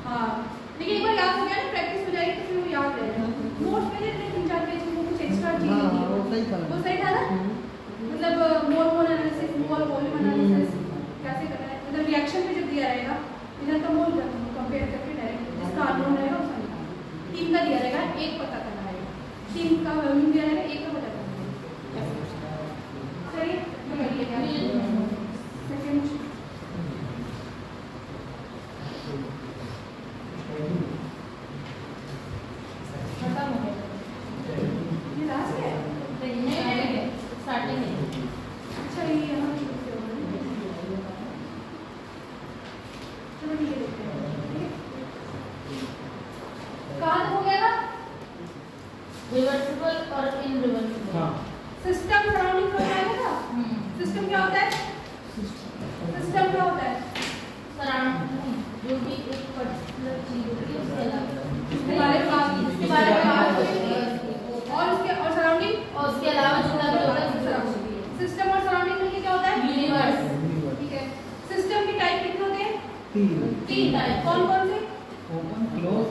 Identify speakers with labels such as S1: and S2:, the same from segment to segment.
S1: हाँ, लेकिन एक बार याद हो गया ना, प्रैक्टिस हो जाएगी तो फिर वो याद रहेगा। नोट्स में जैसे 3-4 पेज में कुछ एक्स्ट्रा चीजें थी, वो सही था ना? मतलब मोल एनालिसिस, मोल वॉल्यूम एनालिसिस कैसे करना है, मतलब रिएक्शन पे जब दिया रहेगा इधर का मोल कंपेयर करके डायरेक्ट जिसका अननोन रहेगा उसका निकालना। टीम का दिया रहेगा, एक पता करना है, टीम का वॉल्यूम दिया रहेगा, एक का पता करना है। चलिए तो करिए क्या सेकंड
S2: रिवर्सिबल और इनरिवर्सिबल।
S1: सिस्टम सराउंडिंग में आएगा ना। सिस्टम क्या होता है? सिस्टम क्या होता है?
S2: सराउंडिंग जो भी एक पर्टिकुलर चीज होती है उसके
S1: उसके बारे में बात और उसके और सराउंडिंग
S2: और उसके अलावा जितना भी होता है
S1: सिस्टम और सराउंडिंग में क्या होता है?
S2: यूनिवर्स।
S1: ठीक है। सिस्टम की टाइप कितने होते हैं?
S2: 3 टाइप।
S1: कौन कौन से?
S3: Open, close.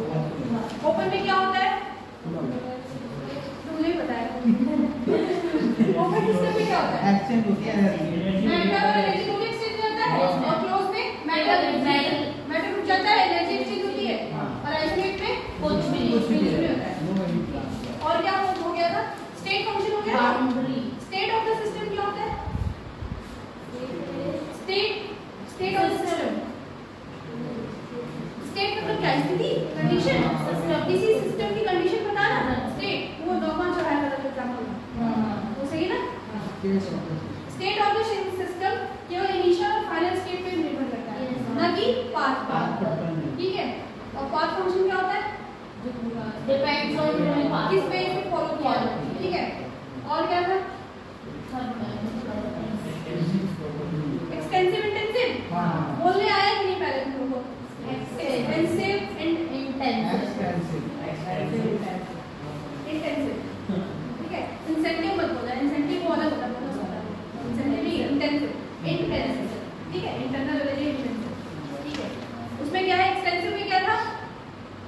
S1: ओपन में क्या होता है? मुझे ही पता है। ओपन सिस्टम में क्या होता है?
S3: एक्सचेंज होती है
S1: मैटर और एनर्जी दोनों एक्सचेंज होता है। और क्लोज में मैटर रुक जाता है, एनर्जी एक्सचेंज होती है। और आइसोलेट में
S2: कुछ भी नहीं
S1: होता है। और क्या हो गया था? स्टेट फंक्शन हो गया।
S2: Boundary.
S1: State of the system क्या होता है? State of the system. State मतलब क्या? स्थिति, कंडीशन। किसी सिस्टम की कंडीशन बताना स्टेट। वो कौन सा है मतलब एग्जांपल? वो सही ना? स्टेट ऑफ द सिस्टम केवल इनिशियल और फाइनल स्टेट पे निर्भर करता है, ना कि पाथ। ठीक है। और पाथ फंक्शन क्या होता है?
S2: Depends on path.
S1: किस पे इसे फॉलो किया जाता है। ठीक है। और क्या था? Extensive intensive. बोलने आया कि नहीं पहले तुम लोगों को? Extensive and intensive. ठीक है। इंसेंटिव मत बोलना, इंसेंटिव वो अलग होता है, बहुत होता है। इंसेंटिव नहीं, इंटेंसिव। ठीक है। इंटरनल वाले इंटेंसिव। ठीक है। उसमें क्या है? एक्सटेंसिव में क्या था?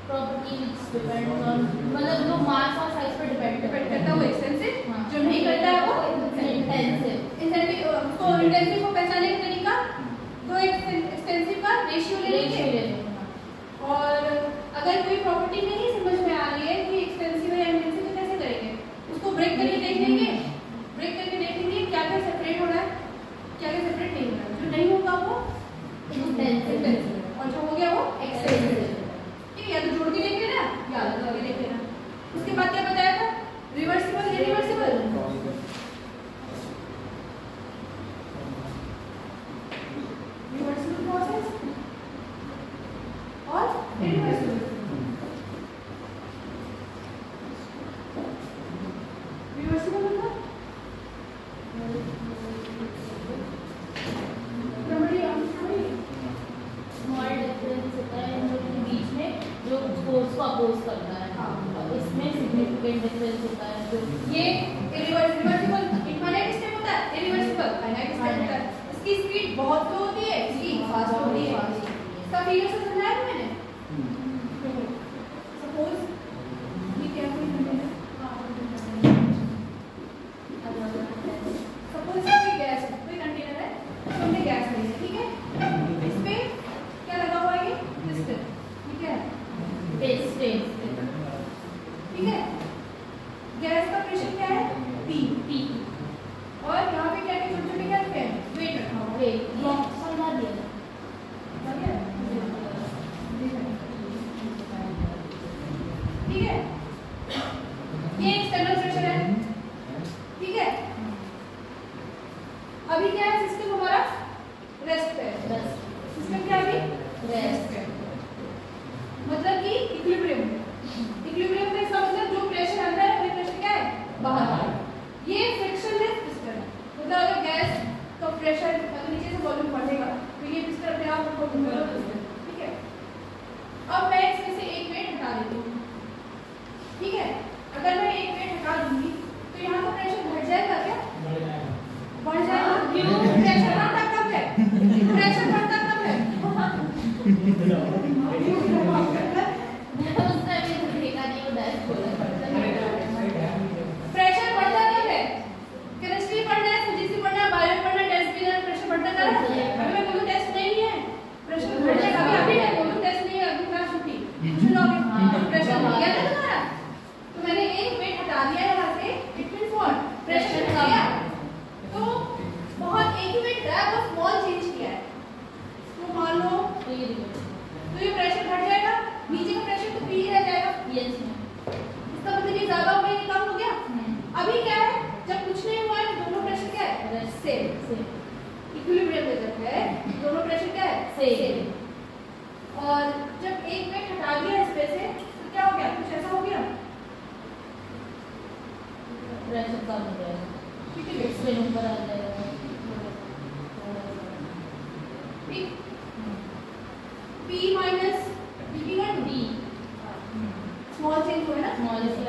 S2: प्रॉपर्टी व्हिच डिपेंड्स ऑन मतलब जो मास और साइज पर डिपेंड
S1: करता है वो एक्सटेंसिव। जो नहीं करता है वो
S2: इंटेंसिव।
S1: इंसेंटिव को इंटेंसिव को पहचानने का तरीका तो एक्सटेंसिव का रेशियो ले लीजिए। और अगर कोई प्रॉपर्टी नहीं समझ में आ रही है कि एक्सटेंसिव है या इंटेंसिव तो कैसे करेंगे? उसको ब्रेक करके देख लेंगे। ब्रेक करके देख लेंगे क्या क्या सेपरेट हो रहा है, क्या क्या सेपरेट नहीं हो रहा है। जो नहीं होगा वो इंटेंसिव और जो हो गया वो एक्सटेंसिव। ठीक है। या तो जोड़ के देख लेना या अलग करके देख लेना। उसके बाद क्या बताया था? Reversible, irreversible. रिवर्सिबल प्रोसेस और इरिवर्सिबल। रिवर्सिबल मतलब
S2: स्मॉल डिफरेंस होता है इन दोनों के बीच में जो फोर्स को अपोज करता है। और इसमें सिग्निफिकेंट डिफरेंस होता है जो
S1: ये रिवर्सिबल इनफाइनाइट स्टेप होता है, इरिवर्सिबल फाइनाइट स्टेप होता है। इसकी स्पीड बहुत स्लो होती है, इसकी फास्ट होती है। इसका फिगर से समझाया था मैंने। सपोज ये क्या कोई कंटेनर है? सपोज इसमें गैस है, कोई कंटेनर है, तो हमने गैस ली है। ठीक है। इस पे क्या लगा हुआ है? ये पिस्टन। ठीक है।
S2: पेस्टेज।
S1: ठीक है। गैस का प्रेशर क्या है? P। और यहाँ पे क्या छोटे छोटे क्या रखे हैं? वेट रखा हुआ है।
S2: वेट समझा दिया।
S1: सेम। इक्विलिब्रियम में जब है दोनों प्रेशर क्या है? सेम। और जब एक वेट हटा दिया इसमें से तो क्या हो गया? कुछ ऐसा हो गया,
S2: प्रेशर कम हो जाएगा,
S1: ठीक है,
S2: स्पिन ऊपर आ जाएगा।
S1: ठीक, P माइनस P का D स्मॉल चेंज हुआ है ना,
S2: स्मॉल से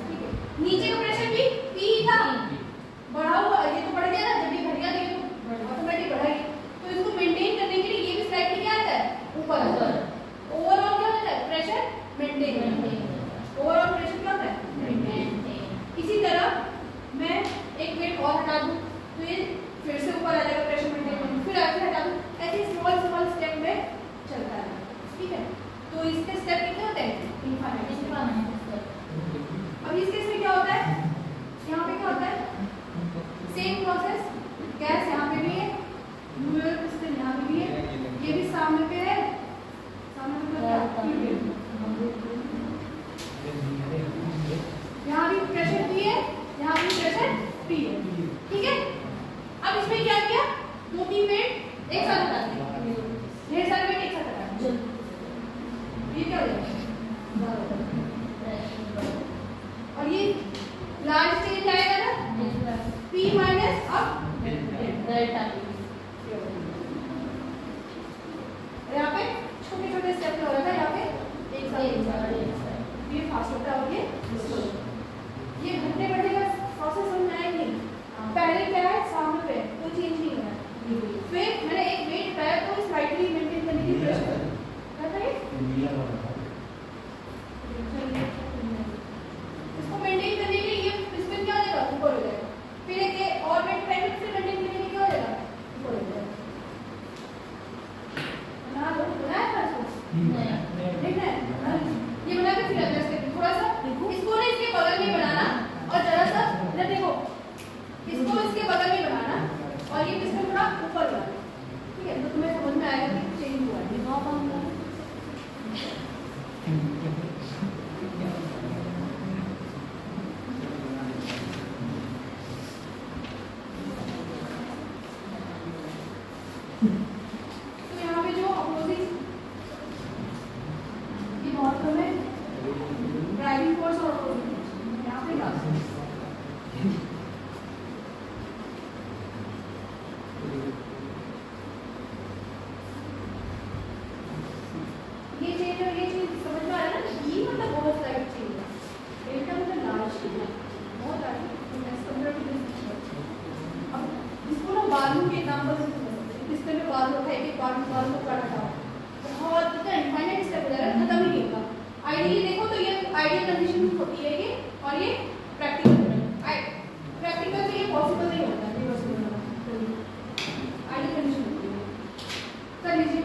S1: ठीक है। नीचे का प्रेशर भी P था, बढ़ा हुआ, ये तो बढ़ गया ना, जब ये घट गया ये तो ऑटोमेटिक बढ़ा ही। तो इसको मेंटेन करने के लिए ये भी स्लाइडली क्या आता है? ऊपर आता है। ओवरऑल क्या होता है? प्रेशर मेंटेन, ओवरऑल प्रेशर क्या होता है? मेंटेन। इसी तरह मैं एक वेट और हटा दूं तो ये फिर से ऊपर आ जाएगा, प्रेशर मेंटेन, फिर ऐसे हटा दूं, ऐसे स्मॉल स्मॉल स्टेप में चलता है, ठीक है। तो इसके स्टेप कितने होते हैं? इनफाइनाइट। अब इस केस में क्या होता है? यहाँ पे क्या होता है? सेम प्रोसेस, गैस यहाँ पे भी है, न्यूक्लियर पिस्टन यहाँ पे भी है, ये भी सामने पे है, सामने पे क्या? यहाँ भी प्रेशर P है, यहाँ भी प्रेशर P है, ठीक है। अब इसमें क्या किया? 2-3 वेट एक साथ हटा दिए, ढेर सारे वेट एक साथ हटा दिए, ये क्या हो जाएगा? और ये लार्ज चेंज आएगा ना, P माइनस अब
S2: डेल्टा।
S1: यहाँ पे छोटे छोटे स्टेप हो रहा था, यहाँ पे एक साथ ये फास्ट होता है और ये घंटे बढ़ने का प्रोसेस समझ में आया नहीं। पहले क्या है? सामने पे कोई चेंज नहीं हुआ, फिर मैंने एक वेट हटाया तो स्लाइटली मेंटेन करने की प्रेशर करता है, इसको मेंटेन करने के लिए ये पिस्टन क्या हो जाएगा? ऊपर हो जाएगा, फिर एक और वेट हटाएंगे फिर मेंटेन करने के लिए क्या हो जाएगा? ऊपर हो जाएगा। बना लो, बनाया था इसको, देखना है ये बना के फिर एडजस्ट करके थोड़ा सा इसको ना इसके बगल में बनाना, और जरा सा इधर देखो, इसको इसके बगल में बनाना और ये पिस्टन थोड़ा ऊपर बनाना, ठीक है। तो तुम्हें समझ में आएगा कि चेंज हुआ है। तो यहाँ पे जो अपोजिट ये नॉर्थ में ड्राइविंग फोर्स और अपोजिट यहाँ पे क्या ये चेंज और ये चेंज समझ में आ रहा है ना? ये मतलब बहुत स्लाइड चेंज है, डेल्टा मतलब लार्ज चेंज है, बहुत लार्ज। अब इसको ना बालू के एग्जांपल से समझ सकते हैं, पिस्टन में बालू उठाए कि बालू को काट हटाओ, बहुत इतना इनफाइनाइट स्टेप हो जाएगा, खत्म ही नहीं होगा। आइडियली देखो तो ये आइडियल कंडीशन होती है ये, और ये प्रैक्टिकल से ये पॉसिबल नहीं होता, आइडियल कंडीशन होती है। कर लीजिए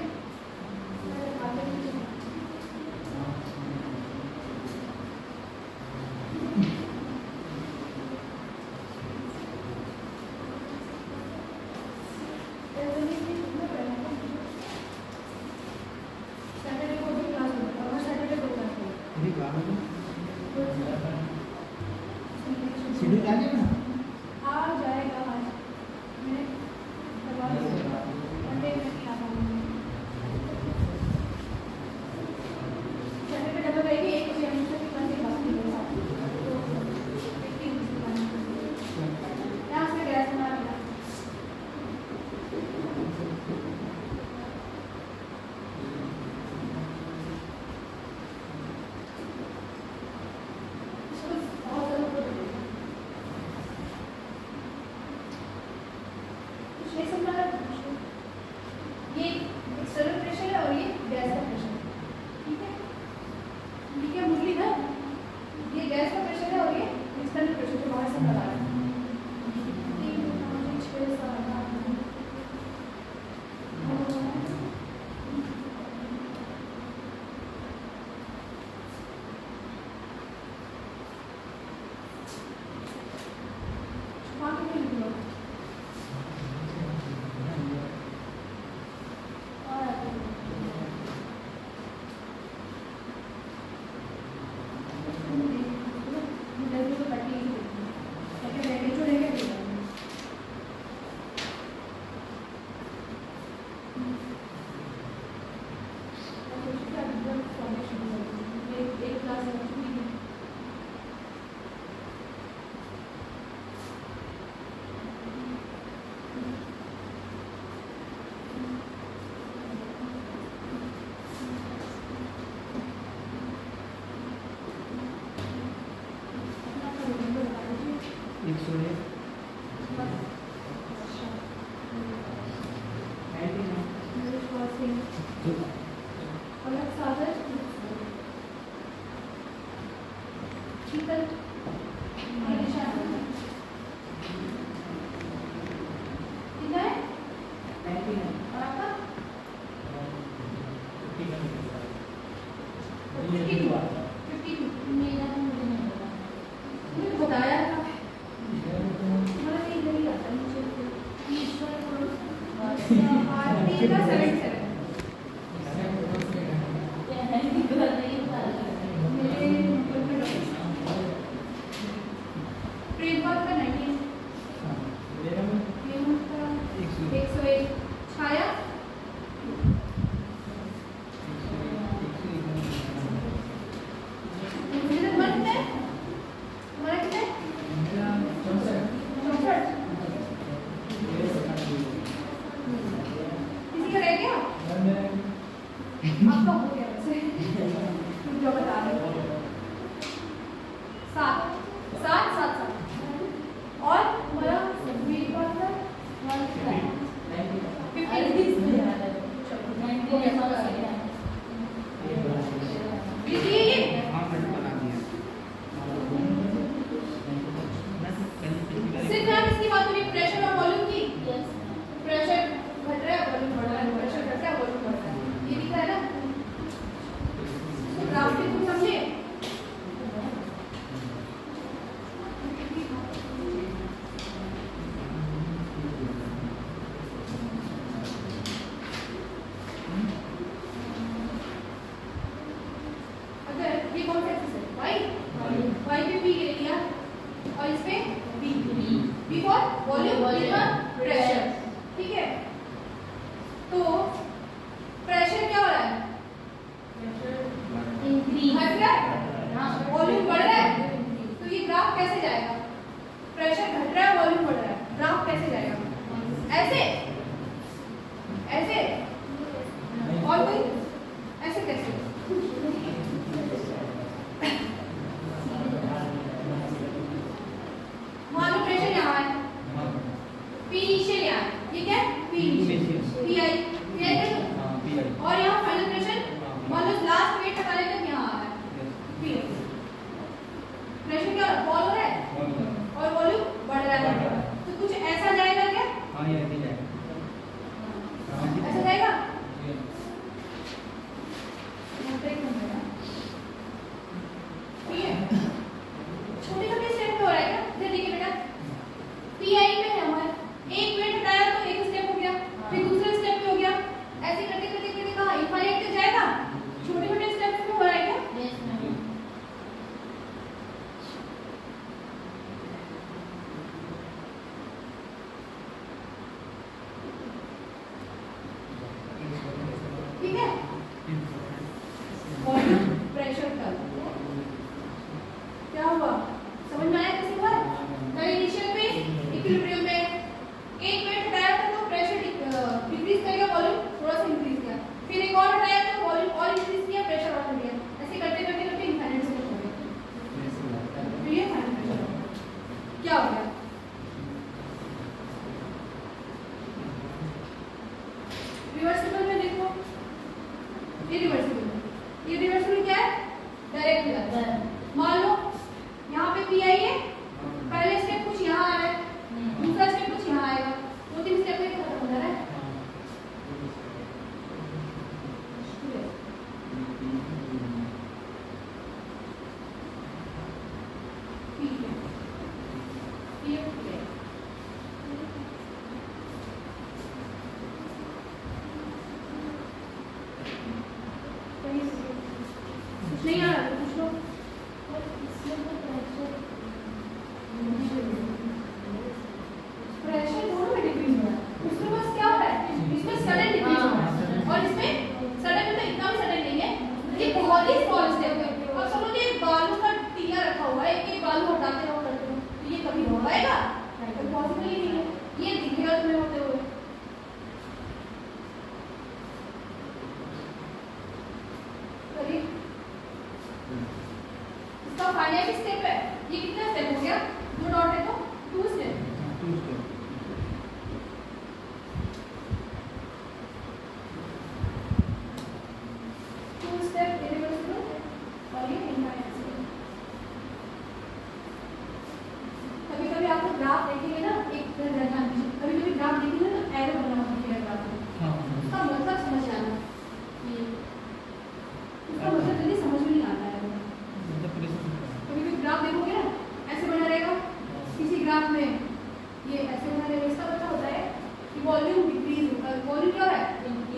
S1: वॉल्यूम डिक्रीज, वॉल्यूम क्या हो रहा है,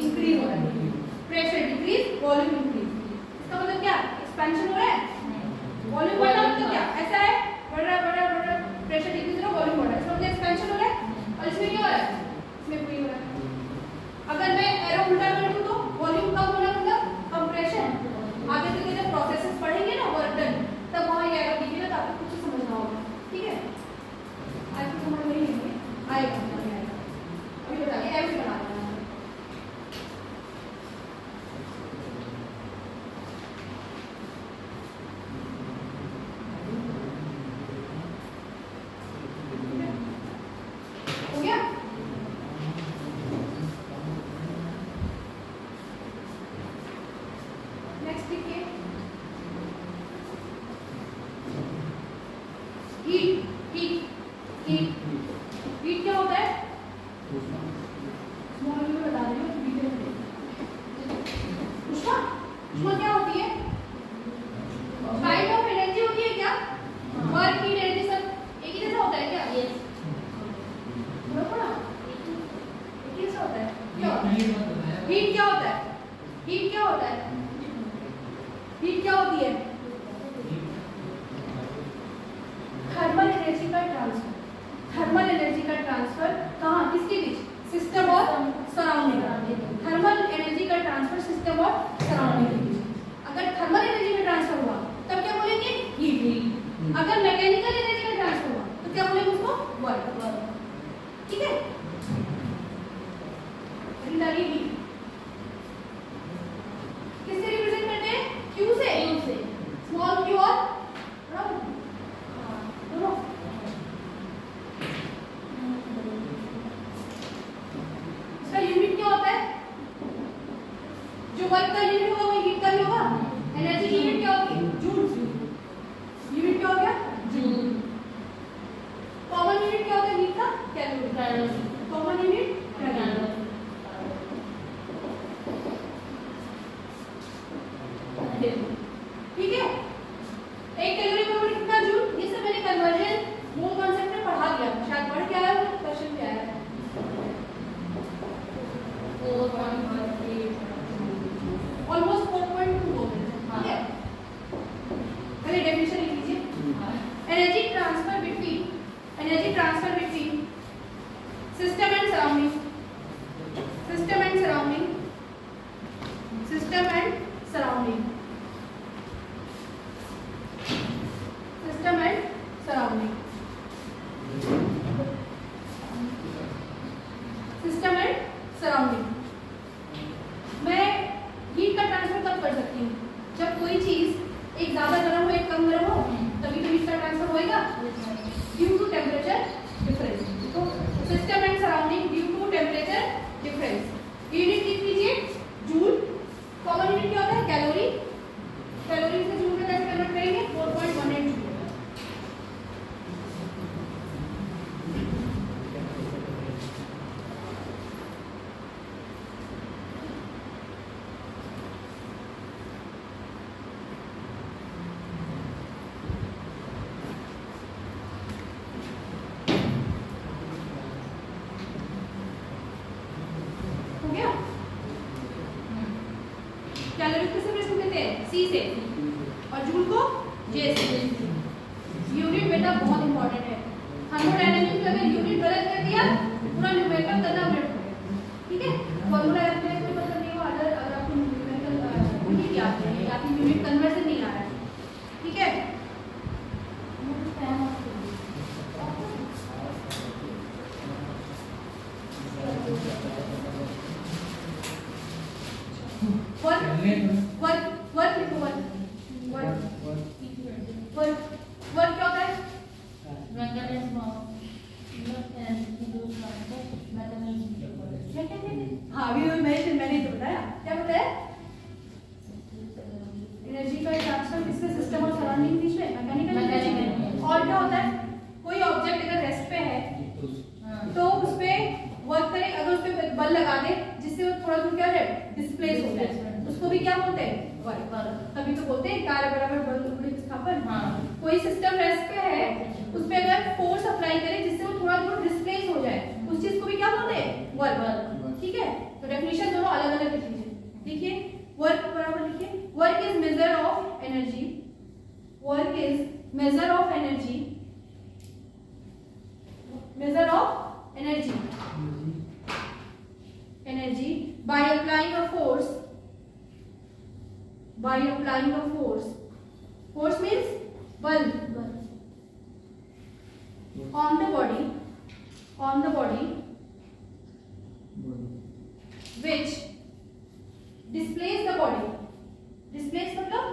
S1: इंक्रीज हो रहा है, प्रेशर डिक्रीज, वॉल्यूम इंक्रीज। इसका मतलब क्या, एक्सपेंशन हो रहा है, वॉल्यूम बढ़ रहा है, मतलब क्या ऐसा है, बढ़ रहा है, प्रेशर डिक्रीज हो रहा है, वॉल्यूम बढ़ रहा है, इसका मतलब एक्सपेंशन हो रहा है। और इसमें क्या हो रहा है, इसमें कोई हो रहा है। अगर मैं एरो उल्टा कर दूं तो वॉल्यूम कम होना मतलब कंप्रेशन। आगे चल जब प्रोसेसेस पढ़ेंगे ना वर्क डन, तब वहां ये एरो दिखेगा, तो आपको कुछ समझना होगा, ठीक है। आज तो समझ नहीं आएगा, अभी बताइए एरो बना देना। हो गया, नेक्स्ट देखिए, हीट। हीट हीट हीट क्या होता है, स्मॉल में बता रही हूँ, डिटेल में। उष्मा, उष्मा क्या होती है, काइंड ऑफ एनर्जी होती है क्या, वर्क हीट एनर्जी सब एक ही जैसा होता है क्या,
S2: यस
S1: बराबर ना, एक ही जैसा होता है क्या, हीट क्या होता है, हीट क्या होता है, हीट क्या होती है, थर्मल एनर्जी का ट्रांसफर। थर्मल एनर्जी का ट्रांसफर कहाँ, किसके बीच, सिस्टम और सराउंडिंग। थर्मल एनर्जी का ट्रांसफर सिस्टम और सराउंडिंग के बीच। अगर थर्मल एनर्जी में ट्रांसफर हुआ तब क्या बोलेंगे, हीट। अगर मैकेनिकल एनर्जी में ट्रांसफर हुआ तो क्या बोलेंगे उसको, वर्क, ठीक है। हीट किससे रिप्रेजेंट करते हैं, क्यू से, स्मॉल क्यू और दोनों। इसका यूनिट क्या होता है, जो वर्क का यूनिट होगा वो हीट का भी होगा। एनर्जी यूनिट क्या होगी, जूल। यूनिट क्या हो गया,
S2: जूल।
S1: कॉमन यूनिट क्या होता है हीट का, कैलोरी। कॉमन यूनिट कैलोरी, ठीक है। एक कैलोरी बराबर कितना जूल, ये सब मैंने कन्वर्जन मोल कांसेप्ट में पढ़ा दिया, शायद पढ़ के आया हो, क्वेश्चन पे आया है।
S2: 4.18
S1: ऑलमोस्ट 4.2 हो गए, ठीक है। पहले डेफिनेशन लिख लीजिए, energy transfer between system and surrounding, system and surrounding, system and surrounding, system and surrounding, system and surrounding. मैं हीट का ट्रांसफर कब कर सकती हूँ, जब कोई चीज एक ज्यादा गर्म हो एक कम गर्म हो, तभी तो हीट का ट्रांसफर होएगा, ड्यू टू टेम्परेचर डिफरेंस। तो system and surrounding due to temperature difference. Unit लिख लीजिए, जूल। कॉमन यूनिट क्या होता है, कैलोरी। कैलोरी से जूल में कैसे कन्वर्ट करेंगे, 4.18 जूल। हो गया, कैलोरी किससे प्रश्न देते हैं, सी से, और जूल को जे से। यूनिट बेटा बहुत इंपॉर्टेंट है, थर्मोडायनामिक्स में अगर यूनिट गलत कर दिया पूरा न्यूमेरिकल करना उलट हो गया, ठीक है। फॉर्मूला में कोई मतलब नहीं हो, अगर आपको न्यूमेरिकल यूनिट याद नहीं है या फिर यूनिट कन्वर्जन नहीं आ रहा है, ठीक है। वर्क लिखो, वर्क क्या होता है, हाँ अभी मैंने तो बताया, क्या बताया, एनर्जी का ट्रांसफर किससे, सिस्टम और सराउंडिंग बीच में, मैकेनिकल। और क्या होता है, कोई ऑब्जेक्ट अगर रेस्ट पे है तो उस पे वर्क करे, अगर उस पे बल लगा दे जिससे वो थोड़ा दूर क्या हो जाए, डिस्प्लेस हो जाए, उसको भी क्या बोलते हैं, वर्क। तभी तो बोलते हैं कार्य बराबर बल गुणित विस्थापन। कोई सिस्टम रेस्ट पे है, उस पे अगर फोर्स अप्लाई करे जिससे वो थोड़ा दूर डिस्प्लेस हो जाए, उस चीज को भी क्या बोलते हैं, work. Work is measure of energy, work is measure of energy, measure of energy, energy by applying a force, by applying a force, force means bal on the body, on the body which displays the body, displays मतलब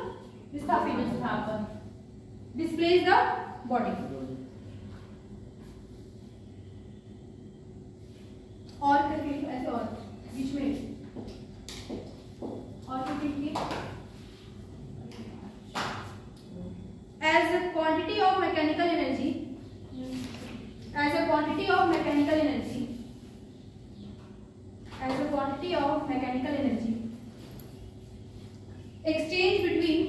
S1: विस्थापन, displays the body. और करके ऐसे और बीच में और करके as a quantity of mechanical energy, as a quantity of mechanical energy, as a quantity of mechanical energy exchange between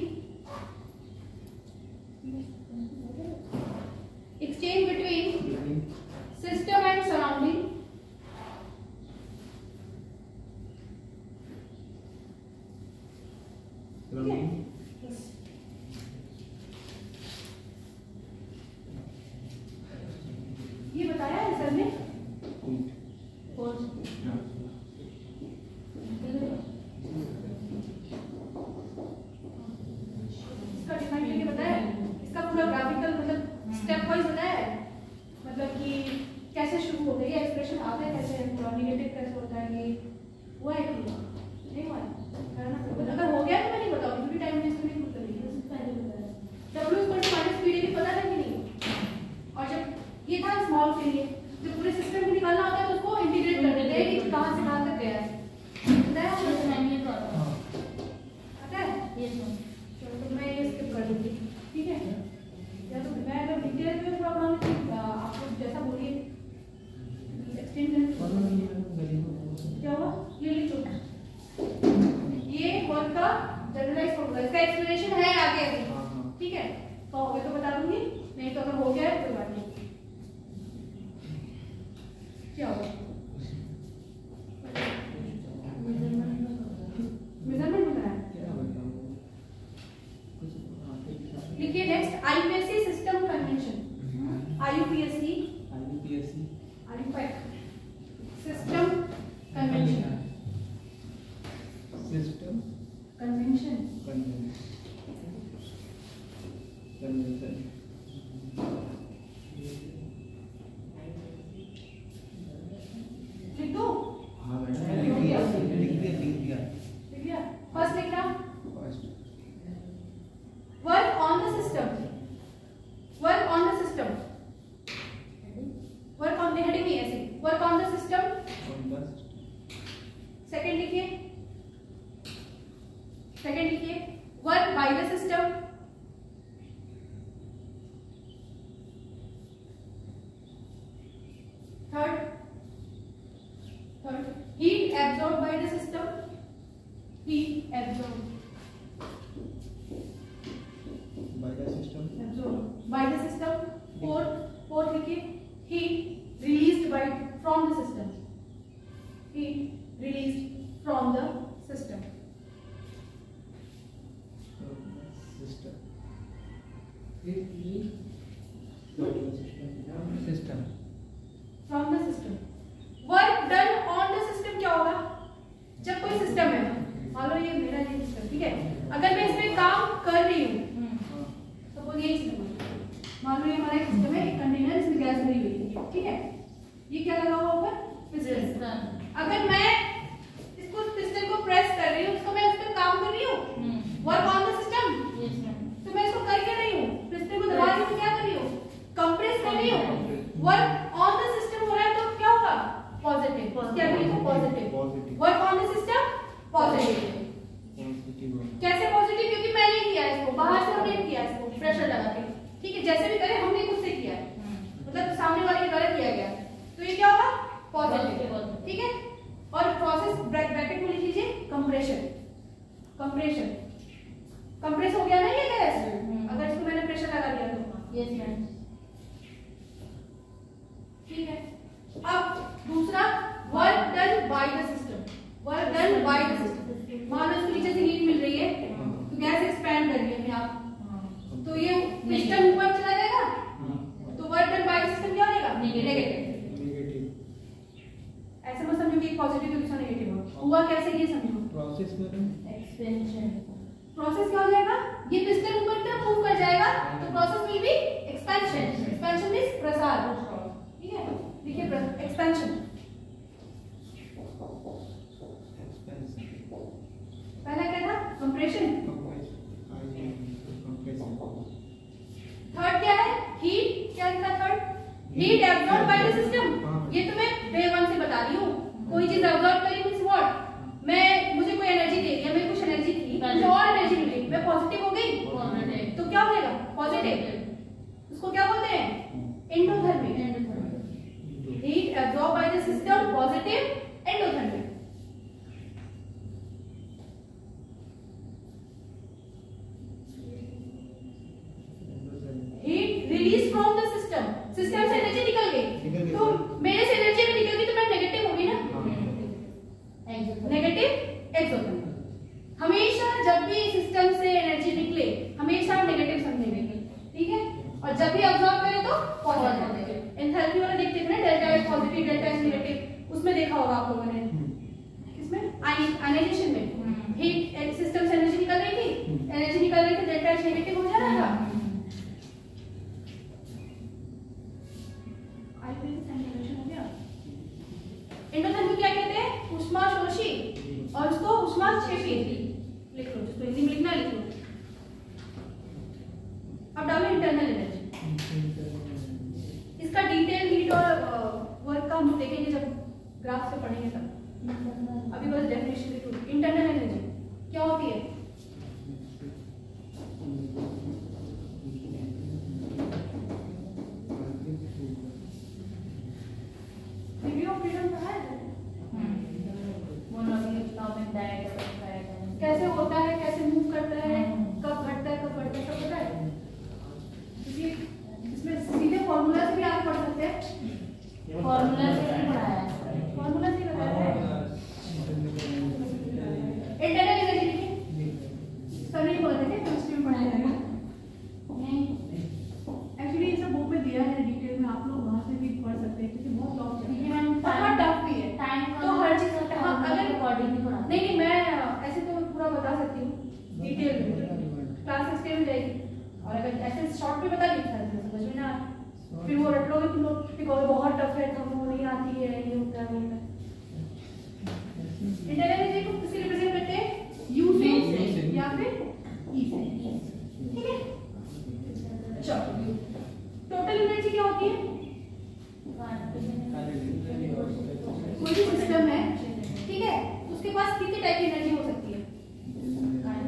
S1: system and surrounding, ये बताया है सर ने इसका डिफाइन करके बताया है, इसका पूरा ग्राफिकल मतलब स्टेप वाइज बताया है, मतलब कि कैसे शुरू हो गई एक्सप्रेशन आता है, कैसे पूरा नेगेटिव कैसे होता है, ये हुआ है कि नहीं हुआ है, अगर हो गया तो मैं नहीं बताऊंगी क्योंकि टाइम वेस्ट नहीं कर रही है, पहले बताया W माइनस पी डी पता था कि नहीं, और जब ये था स्मॉल के लिए, जब पूरे सिस्टम को निकालना होता है तो उसको इंटीग्रेट कर देते हैं कि कहां से कहां तक गया है, बताया आता है ये चलो तो मैं ये स्किप कर दूंगी, ठीक है, या तो मैं अगर डिटेल में थोड़ा पढ़ाऊंगी आपको जैसा बोलिए एक्सटेंड क्या हुआ, ये लिख दो, ये वर्क का जनरलाइज फॉर्मूला, इसका एक्सप्लेनेशन है आगे अभी, ठीक है, तो हो गया तो बता दूंगी, नहीं तो अगर हो गया है कोई बात नहीं, क्या होगा मेजरमेंट बताया, लिखिए next IPSC system convention, IPSC system convention,
S3: system
S1: convention लिख दो,
S3: हाँ मैडम लिख दिया
S1: फर्स्ट लिखना work on the system, work on the system, work on the heading नहीं ऐसे, work on the system, second लिखिए, सेकंड लिखिए work by the system, third heat absorbed by the system, heat absorbed by the system, fourth लिखिए heat released by from the system, heat released from the system,
S3: system
S1: from the system, work done on the system क्या होगा, जब कोई system है, मान लो ये मेरा ये सिस्टम, ठीक है, अगर मैं इसमें काम कर रही हूँ, सपोज यही सिस्टम, मान लो ये हमारा एक सिस्टम है, एक कंटेनर इसमें गैस भरी हुई है, ठीक है, ये क्या लगा हुआ ऊपर पिस्टन, अगर मैं इसको पिस्टन को प्रेस कर रही हूँ, उसको मैं उस पर काम कर रही हूँ, वर्क ऑन द सिस्टम, तो मैं इसको कर क्या रही हूँ, पिस्टन को दबा रही हूँ, क्या कर रही हूँ, कंप्रेस कर रही हूँ, वर्क ऑन द सिस्टम हो रहा है तो क्या होगा, पॉजिटिव, क्या लिखो positive, work on the system positive, कैसे पॉजिटिव, क्योंकि मैंने किया इसको, बाहर से हमने किया इसको प्रेशर लगा के, ठीक है, जैसे भी करे हमने खुद से किया है, मतलब सामने वाले के द्वारा किया गया, तो ये क्या होगा पॉजिटिव, ठीक है, और प्रोसेस ब्रैकेट में लिख लीजिए कंप्रेशन, कंप्रेशन, कंप्रेस हो गया ना ये गैस, अगर इसको मैंने प्रेशर लगा दिया तो, यस मैम, ठीक है, अब दूसरा work done by the system, work done by the system, मान लो इसको नीचे से हीट मिल रही है, गैस एक्सपैंड कर रही है आप, तो ये पिस्टन ऊपर चला जाएगा, तो वर्क डन बाय सिस्टम क्या हो जाएगा? नेगेटिव। ऐसे मत समझो कि एक पॉजिटिव दूसरा नेगेटिव हुआ कैसे, ये समझो।
S3: प्रोसेस में
S2: एक्सपेंशन,
S1: प्रोसेस क्या हो जाएगा? ये पिस्टन ऊपर तक मूव कर जाएगा, तो process will be expansion. Expansion means प्रसार, ठीक है? देखिए एक्सपेंशन, पहला क्या था? कंप्रेशन। थर्ड क्या है? हीट। क्या था third? Heat absorb by the system. ये तो मैं डे 1 से बता रही हूँ। कोई चीज एब्जॉर्ब करी मींस व्हाट? मुझे कोई एनर्जी दे दिया, मेरे कुछ एनर्जी थी, मुझे और एनर्जी मिली, मैं पॉजिटिव हो गई, तो क्या हो जाएगा? पॉजिटिव। उसको क्या बोलते हैं? Endothermic. Heat absorb by the system, positive, endothermic. Heat release from the system, system से एनर्जी निकल गई, तो मेरे से एनर्जी अगर निकल गई तो मैं नेगेटिव हो गई ना, नेगेटिव एक्सोथर्मिक। हमेशा जब भी सिस्टम से एनर्जी निकले हमेशा हम नेगेटिव समझेंगे, ठीक है? और जब भी अब्सॉर्ब करें तो पॉजिटिव। एंथैल्पी वाला देखते थे ना, delta H positive, delta H negative, उसमें देखा होगा आप लोगों ने, किसमें? आयनाइजेशन में। हीट सिस्टम से एनर्जी निकल रही थी, एनर्जी निकल रही थी, डेल्टा एच नेगेटिव हो जा रहा था। एंडोथर्मिक क्या कहते हैं? ऊष्माशोषी, और उसको ऊष्माक्षेपी। लिख लो, जिसको हिंदी में लिखना लिख लो। अब डालो इंटरनल एनर्जी। इसका डिटेल हीट और वर्क का हम देखेंगे जब ग्राफ से पढ़ेंगे तब। अभी बस डेफिनेशन लिख लो। इंटरनल एनर्जी क्या होती है? कैसे होता है, कैसे मूव करता है, कब घटता है, कब बढ़ता है, सब पता है? इसमें सीधे फॉर्मूला से भी आगे पढ़ सकते हैं।
S2: फॉर्मूला से नहीं पढ़ाया है,
S1: फॉर्मूला से बताया है। इंटरनल एनर्जी लिखिए, सब नहीं बोलते थे, केमिस्ट्री में पढ़ाया जाएगा नहीं। एक्चुअली ये सब बुक में दिया है डिटेल में, आप लोग वहां से भी पढ़ सकते हैं, क्योंकि बहुत टफ है, ये मैम बहुत टफ भी है।
S2: टाइम
S1: तो हर चीज
S2: अगर अकॉर्डिंग नहीं पढ़ा,
S1: नहीं मैं ऐसे तो पूरा बता सकती हूँ डिटेल में, क्लास एक्सटेंड हो जाएगी, और अगर ऐसे शॉर्ट में बता दी समझ में ना, फिर वो रट लोगे तुम लोग, फिर कहोगे बहुत टफ है, हमको नहीं आती है, ये होता है, वो होता है। इंटरनल एनर्जी को किससे रिप्रेजेंट करते हैं? यू से या फिर ई से, ठीक है? चलो, टोटल एनर्जी क्या होती है? कोई भी सिस्टम है, ठीक है, उसके पास कितने टाइप की एनर्जी हो सकती है?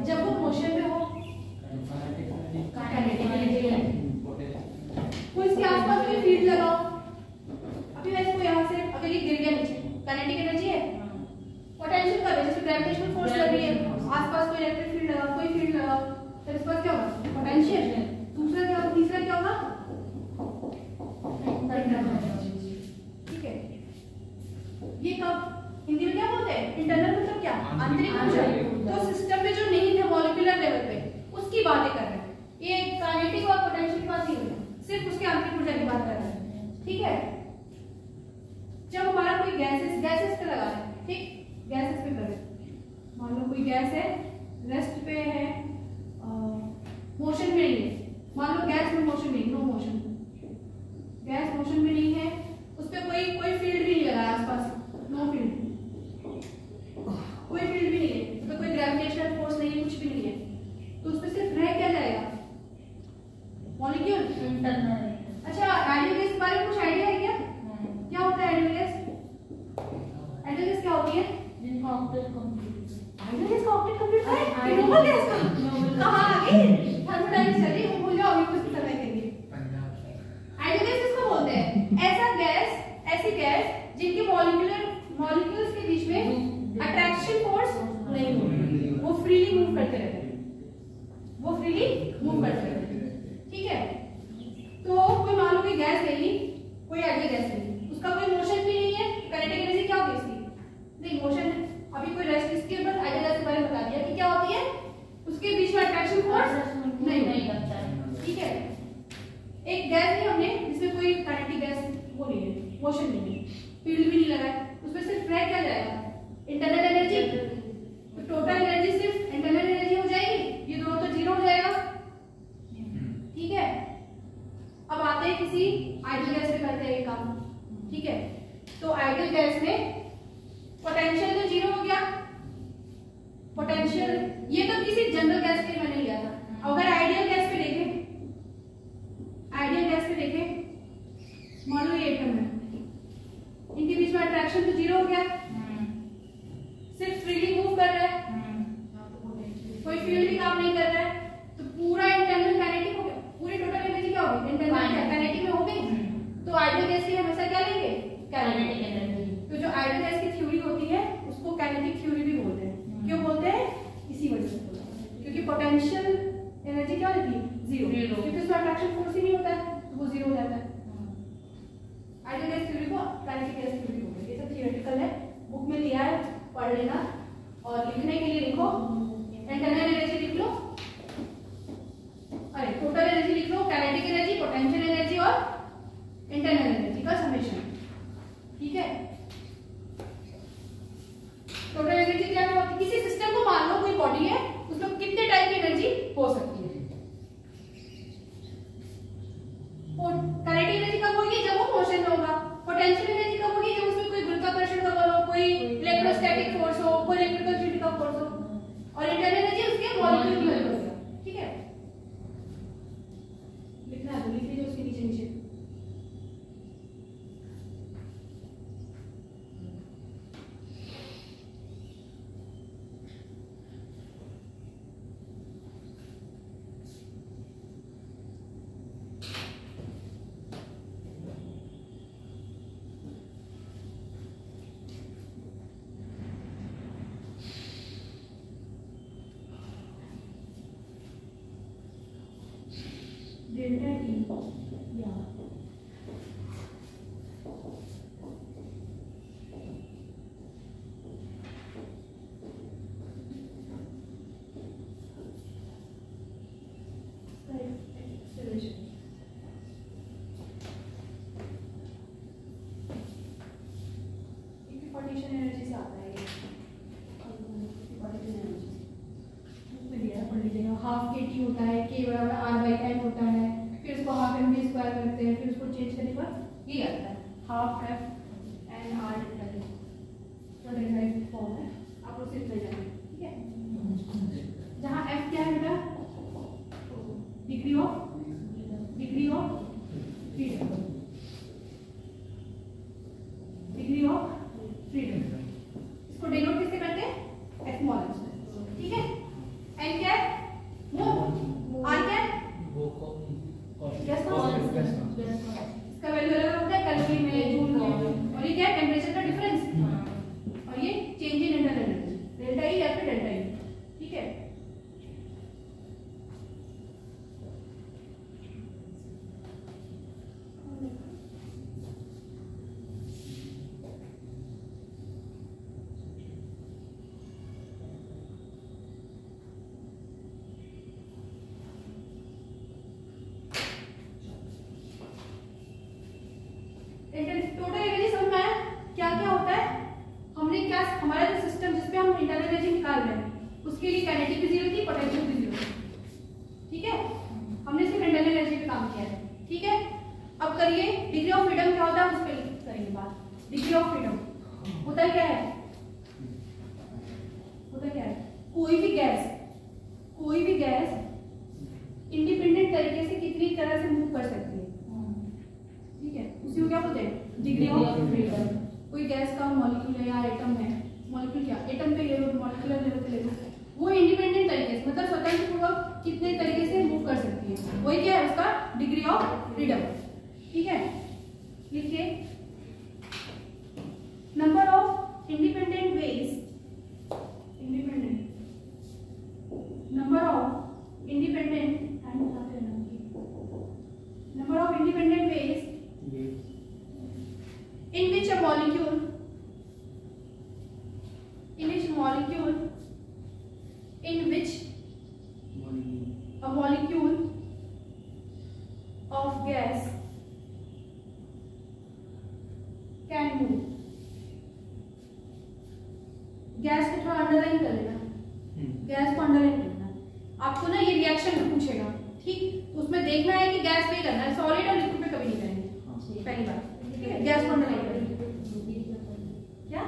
S1: जब वो मोशन में हो, काइनेटिक एनर्जी है। कोई इसके आसपास कोई फील्ड लगाओ, अभी मैं इसको यहाँ से अगर ये गिर गया नीचे, काइनेटिक एनर्जी है। पोटेंशियल का जैसे ग्रेविटेशनल फोर्स लग रही है, आसपास कोई इलेक्ट्रिक फील्ड लगाओ, कोई फील्ड लगाओ, तो इस पर क्या होगा? पोटेंशियल। दूसरा क्या होगा? तीसरा क्या होगा? ठीक है, ये कब हिंदी में क्या बोलते हैं? इंटरनल मतलब क्या? आंतरिक ऊर्जा। तो सिस्टम में जो नहीं थे मॉलिक्यूलर लेवल पे, उसकी बातें कर रहे हैं। ये काइनेटिक और पोटेंशियल की बात नहीं हो रही, सिर्फ उसके आंतरिक ऊर्जा की बात कर रहे हैं, ठीक है? जब हमारा कोई गैसेस पे लगा है, ठीक, गैसेस पे कर रहे हैं, मान लो कोई गैस है, रेस्ट पे है, मोशन में नहीं है, मान लो गैस में मोशन नहीं, नो मोशन, गैस मोशन में नहीं है, उस पे कोई फील्ड भी नहीं लगा आसपास, नो फील्ड, कोई फील्ड भी नहीं है, उस पे कोई ग्रेविटेशनल फोर्स नहीं है, कुछ भी नहीं है, तो उस पे सिर्फ रह क्या जाएगा? मॉलिक्यूल।
S2: इंटरनल।
S1: अच्छा, आइडियल गैस के बारे में कुछ आइडिया है क्या? क्या होता है आइडियल गैस? आइडियल गैस क्या होती है?
S2: जिनका ऑक्टेट कंप्लीट,
S1: आइडियल गैस का ऑक्टेट कंप्लीट है, नोबल गैस का कहां आ गई? थर्मोडायनामिक्स चली, वो भूल जाओ, अभी कुछ समय के लिए। आइडियल गैस किसको बोलते हैं? ऐसी गैस जिनके मॉलिक्यूल्स के बीच में अट्रैक्शन फोर्स नहीं होती, वो फ्रीली मूव करते रहते हैं, वो फ्रीली मूव करते रहते हैं, ठीक है? तो कोई मान लो कि गैस ले ली, कोई आइडियल गैस ले ली, उसका कोई मोशन भी नहीं है, काइनेटिक एनर्जी क्या होगी इसकी? नहीं, मोशन है। अभी कोई रेस्ट, इसके बस आइडियल गैस के बारे में बता दिया कि क्या होती है, उसके बीच में फील्ड भी नहीं लगा है, उसमें सिर्फ रह क्या जाएगा, इंटरनल एनर्जी। तो टोटल एनर्जी सिर्फ इंटरनल एनर्जी हो जाएगी, ये दोनों तो जीरो हो जाएगा। ठीक है, अब आते हैं किसी आइडियल गैस में करते हैं ये काम। ठीक है, तो आइडियल गैस में पोटेंशियल तो जीरो हो गया, पोटेंशियल ये तो किसी जनरल गैस के मैंने लिया था। अगर आइडियल गैस पे देखें, आइडियल गैस पे देखें, मान लो ये एटम है, इनके बीच में अट्रैक्शन तो जीरो हो गया, सिर्फ फ्रीली मूव कर रहा है, कोई फील्ड भी काम नहीं कर रहा है, तो पूरा इंटरनल काइनेटिक हो गया, पूरी टोटल एनर्जी क्या होगी, इंटरनल काइनेटिक में हो गई। तो आइडियल गैस की हमेशा क्या लेंगे, काइनेटिक एनर्जी। तो जो आइडियल गैस की थ्योरी होती है उसको काइनेटिक थ्योरी भी बोलते हैं। क्यों बोलते हैं, इसी वजह से बोलते हैं क्योंकि पोटेंशियल एनर्जी क्या होती है, जीरो, क्योंकि उसमें अट्रैक्शन फोर्स ही नहीं होता है, तो वो जीरो हो जाता है। आइडियल गैस थ्योरी को काइनेटिक गैस थ्योरी बोलते हैं। ये सब थियोरेटिकल है, बुक में दिया है, पढ़ लेना। और लिखने के लिए लिखो इंटरनल एनर्जी लिख लो, अरे टोटल एनर्जी लिख लो, काइनेटिक एनर्जी, पोटेंशियल एनर्जी और इंटरनल एनर्जी का समेशन। ठीक है, टोटल एनर्जी क्या होती है, किसी सिस्टम को मान लो कोई बॉडी है, उसमें कितने टाइप की एनर्जी हो सकती है। काइनेटिक एनर्जी कब होगी, जब वो मोशन में होगा। पोटेंशियल एनर्जी कब होगी, जब उसमें कोई गुरुत्वाकर्षण का बल हो, कोई इलेक्ट्रोस्टैटिक फोर्स हो, कोई इलेक्ट्रिकल फील्ड का फोर्स हो। और इंटरनल एनर्जी उसके मॉलिक्यूल की वजह से। ठीक है, लिखना है तो लिख लीजिए उसके नीचे नीचे। डेल्टा ई या इक्विपोटेंशियल एनर्जी से आता है ये। इक्विपोटेंशियल एनर्जी में दिया है, पढ़ लीजिएगा। हाफ के टी होता है, के बराबर आर बाई एम होता है, फिर उसको हाफ एम वी स्क्वायर करते हैं, फिर उसको चेंज करने के बाद ये आता है half F N R delta T. तो डेल्टा टी फॉर्म है, आप लोग सिर्फ ले जाएंगे। ठीक है, जहाँ एफ क्या है बेटा, degree of freedom, degree of freedom. इसको डिनोट किससे करते हैं, स्मॉल एफ से। ठीक है, एन क्या है, मोल, आर क्या है, गैस कॉन्स्टेंट, इसका वैल्यू अलग होता है कैलोरी में, जूल में। और ये क्या है, टेंपरेचर का डिफरेंस। और ये change in internal energy, delta E या फिर डेल्टा ई। ठीक है, टोटल एनर्जी समझ में आया क्या क्या होता है। हमने क्या, हमारा जो सिस्टम जिसपे हम इंटरनल एनर्जी निकाल रहे हैं उसके लिए काइनेटिक भी जीरो थी, पोटेंशियल भी जीरो थी। ठीक है, हमने सिर्फ इंटरनल एनर्जी पे काम किया है। ठीक है, अब करिए डिग्री ऑफ फ्रीडम क्या होता है, उस पर करेंगे बात। डिग्री ऑफ फ्रीडम होता क्या है, होता क्या है, कोई भी गैस इंडिपेंडेंट तरीके से कितनी तरह से मूव कर सकती है। ठीक है, उसी को क्या बोलते हैं, डिग्री ऑफ फ्रीडम। कोई गैस का मॉलिक्यूल है या एटम है, मॉलिक्यूल क्या, एटम पे ले लो, मॉलिक्यूलर लेवल पे ले लो, वो इंडिपेंडेंट तरीके से मतलब स्वतंत्र पूर्वक कितने तरीके से मूव कर सकती है, वही क्या है उसका डिग्री ऑफ फ्रीडम। ठीक है, लिखिए number of independent ways, number of independent ways in which a molecule of gas can move. Gas को थोड़ा अंडरलाइन कर लेना, गैस को अंडरलाइन करना। आपको ना ये रिएक्शन पूछेगा, ठीक, तो उसमें देखना है कि गैस पे ही करना है, सॉलिड और लिक्विड पे कभी नहीं करेंगे, पहली बात, ठीक है। गैस को अंडरलाइन करेंगे, क्या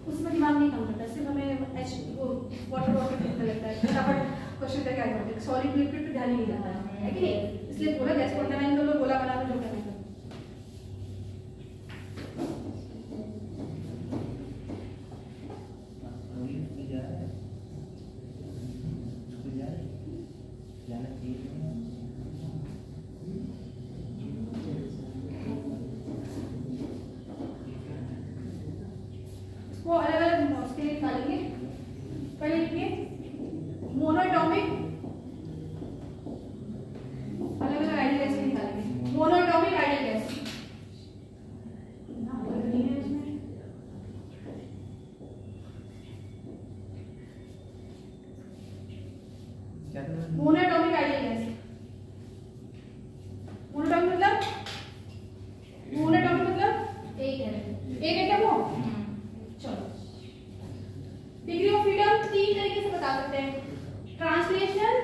S1: उसमें दिमाग नहीं काम करता, सिर्फ हमें एच को वाटर देखने लगता है, फटाफट क्वेश्चन का क्या करते हैं, सॉलिड लिक्विड पे ध्यान ही नहीं जाता है कि नहीं, इसलिए पूरा गैस को अंडरलाइन कर लो, गोला बना लो, जो करना है। इसको अलग अलग उसके लिए निकालेंगे। पहले लिखिए मोनोएटॉमिक, अलग अलग आइडियल गैस निकालेंगे। Monoatomic ideal gas, monoatomic ideal gas, monoatomic मतलब, मोनोएटॉमिक मतलब एक एटम हो। चलो डिग्री ऑफ फ्रीडम 3 तरीके से बता सकते हैं, ट्रांसलेशनल,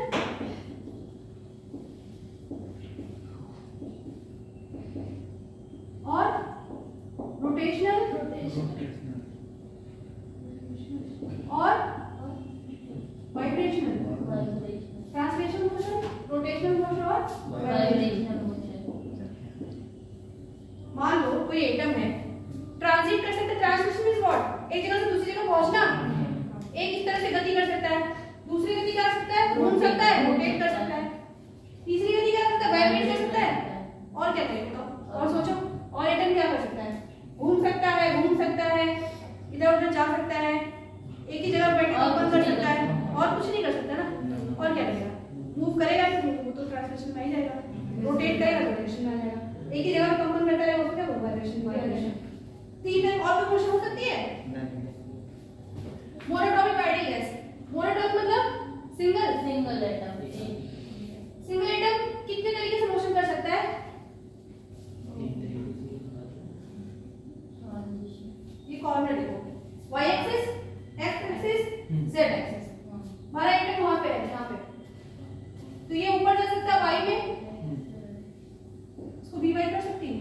S1: और रोटेशनल, और vibrational. Translational motion, rotational motion और वाइब्रेशनल मोशन। मान लो कोई एटम है, ट्रांजिट कर सकते, ट्रांसलेशन इज व्हाट, एक जगह से दूसरी जगह पहुंचना, एक इस तरह से गति कर सकता है, दूसरी गति क्या कर सकता है, घूम सकता है, रोटेट कर सकता है, तीसरी गति क्या कर सकता है, वाइब्रेट कर सकता है, और क्या करेगा, और सोचो, और एटम क्या कर सकता है, घूम सकता है, इधर उधर जा सकता है, एक ही जगह बैठ के ओपन कर सकता है, और कुछ नहीं कर सकता ना, और क्या करेगा, मूव करेगा तो वो तो ट्रांसलेशन में ही जाएगा, रोटेट करेगा रोटेशन में आ जाएगा, एक ही जगह कंपन करता रहेगा, उसको क्या बोलते हैं, वाइब्रेशन। तीन है, और कोई मोशन हो सकती है? मोनोटॉमिक आइडियल गैस, मोनोटॉमिक मतलब सिंगल एटम, सिंगल एटम कितने तरीके से मोशन कर सकता है? ये कॉर्नर देखो, y axis, x axis, z axis, हमारा एटम वहां पे है, यहाँ पे, तो ये ऊपर जा सकता है y में, इसको भी y कर सकती है,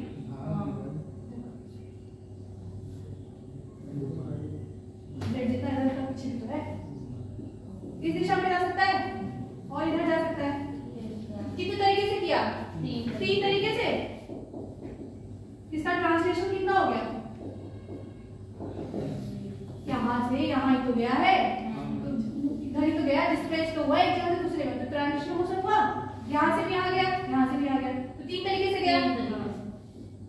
S1: जितना इधर का पीछे तो है, इस दिशा में जा सकता है और इधर जा सकता है। कितने तरीके से किया? 3 तरीके से। इसका ट्रांसलेशन कितना हो गया? यहाँ से यहाँ ही तो गया है, तो इधर ही तो गया, डिस्प्लेस तो हुआ एक जगह से दूसरे में, तो ट्रांसलेशन मोशन हुआ, यहाँ से भी आ गया, यहाँ से भी आ गया, तो 3 तरीके से गया।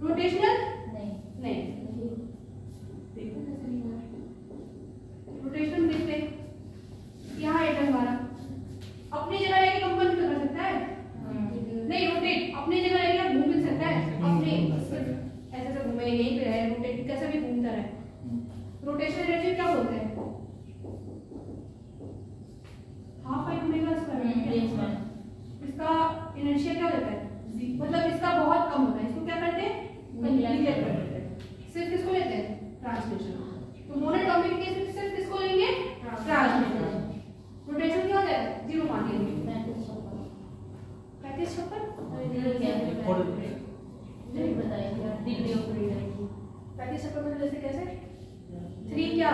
S1: रोटेशनल नहीं, रोटेशन देखते, यहाँ एटम हमारा अपनी जगह रहकर कंपन भी कर सकता है, नहीं रोटेट अपनी जगह रहकर घूम भी सकता है, अपने ऐसे ऐसे घूमे, यहीं पे रहे, रोटेट कैसे भी घूमता रहे। रोटेशनल एनर्जी क्या बोलते हैं? हाफ पाई घूमेगा इसका इनर्शिया क्या रहता है, मतलब इसका बहुत कम होता है, इसको क्या करते हैं, निगलेक्ट कर देते हैं, सिर्फ इसको लेते हैं ट्रांसलेशन। तो मोनोटॉमिक केस में सिर्फ इसको लेंगे ट्रांसलेशन, रोटेशन क्या हो जाएगा, 0 मान लेंगे। 35 मतलब जैसे कैसे 3 क्या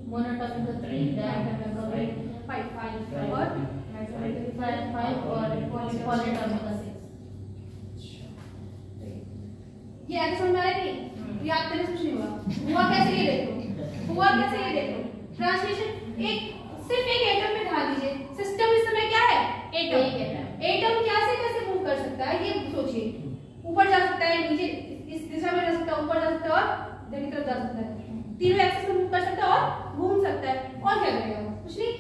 S2: मोनोटॉमिक का 3, डायटोमिक का
S1: 5 और
S2: 5 और पॉलीटॉमिक का 6।
S1: ये ऐसे समझ में आया नहीं? याद करने से कुछ नहीं हुआ कैसे ये देखो, हुआ कैसे ये देखो। ट्रांसलेशन सिर्फ एक एटम पे ध्यान दीजिए, सिस्टम इस समय क्या है, एटम क्या से कैसे मूव कर सकता है ये सोचिए, ऊपर जा सकता है, नीचे इस दिशा में जा सकता है, ऊपर जा सकता है और इधर की तरफ जा सकता है, तीनों एक्सिस में मूव कर सकता है और घूम सकता है, और क्या करेगा कुछ नहीं।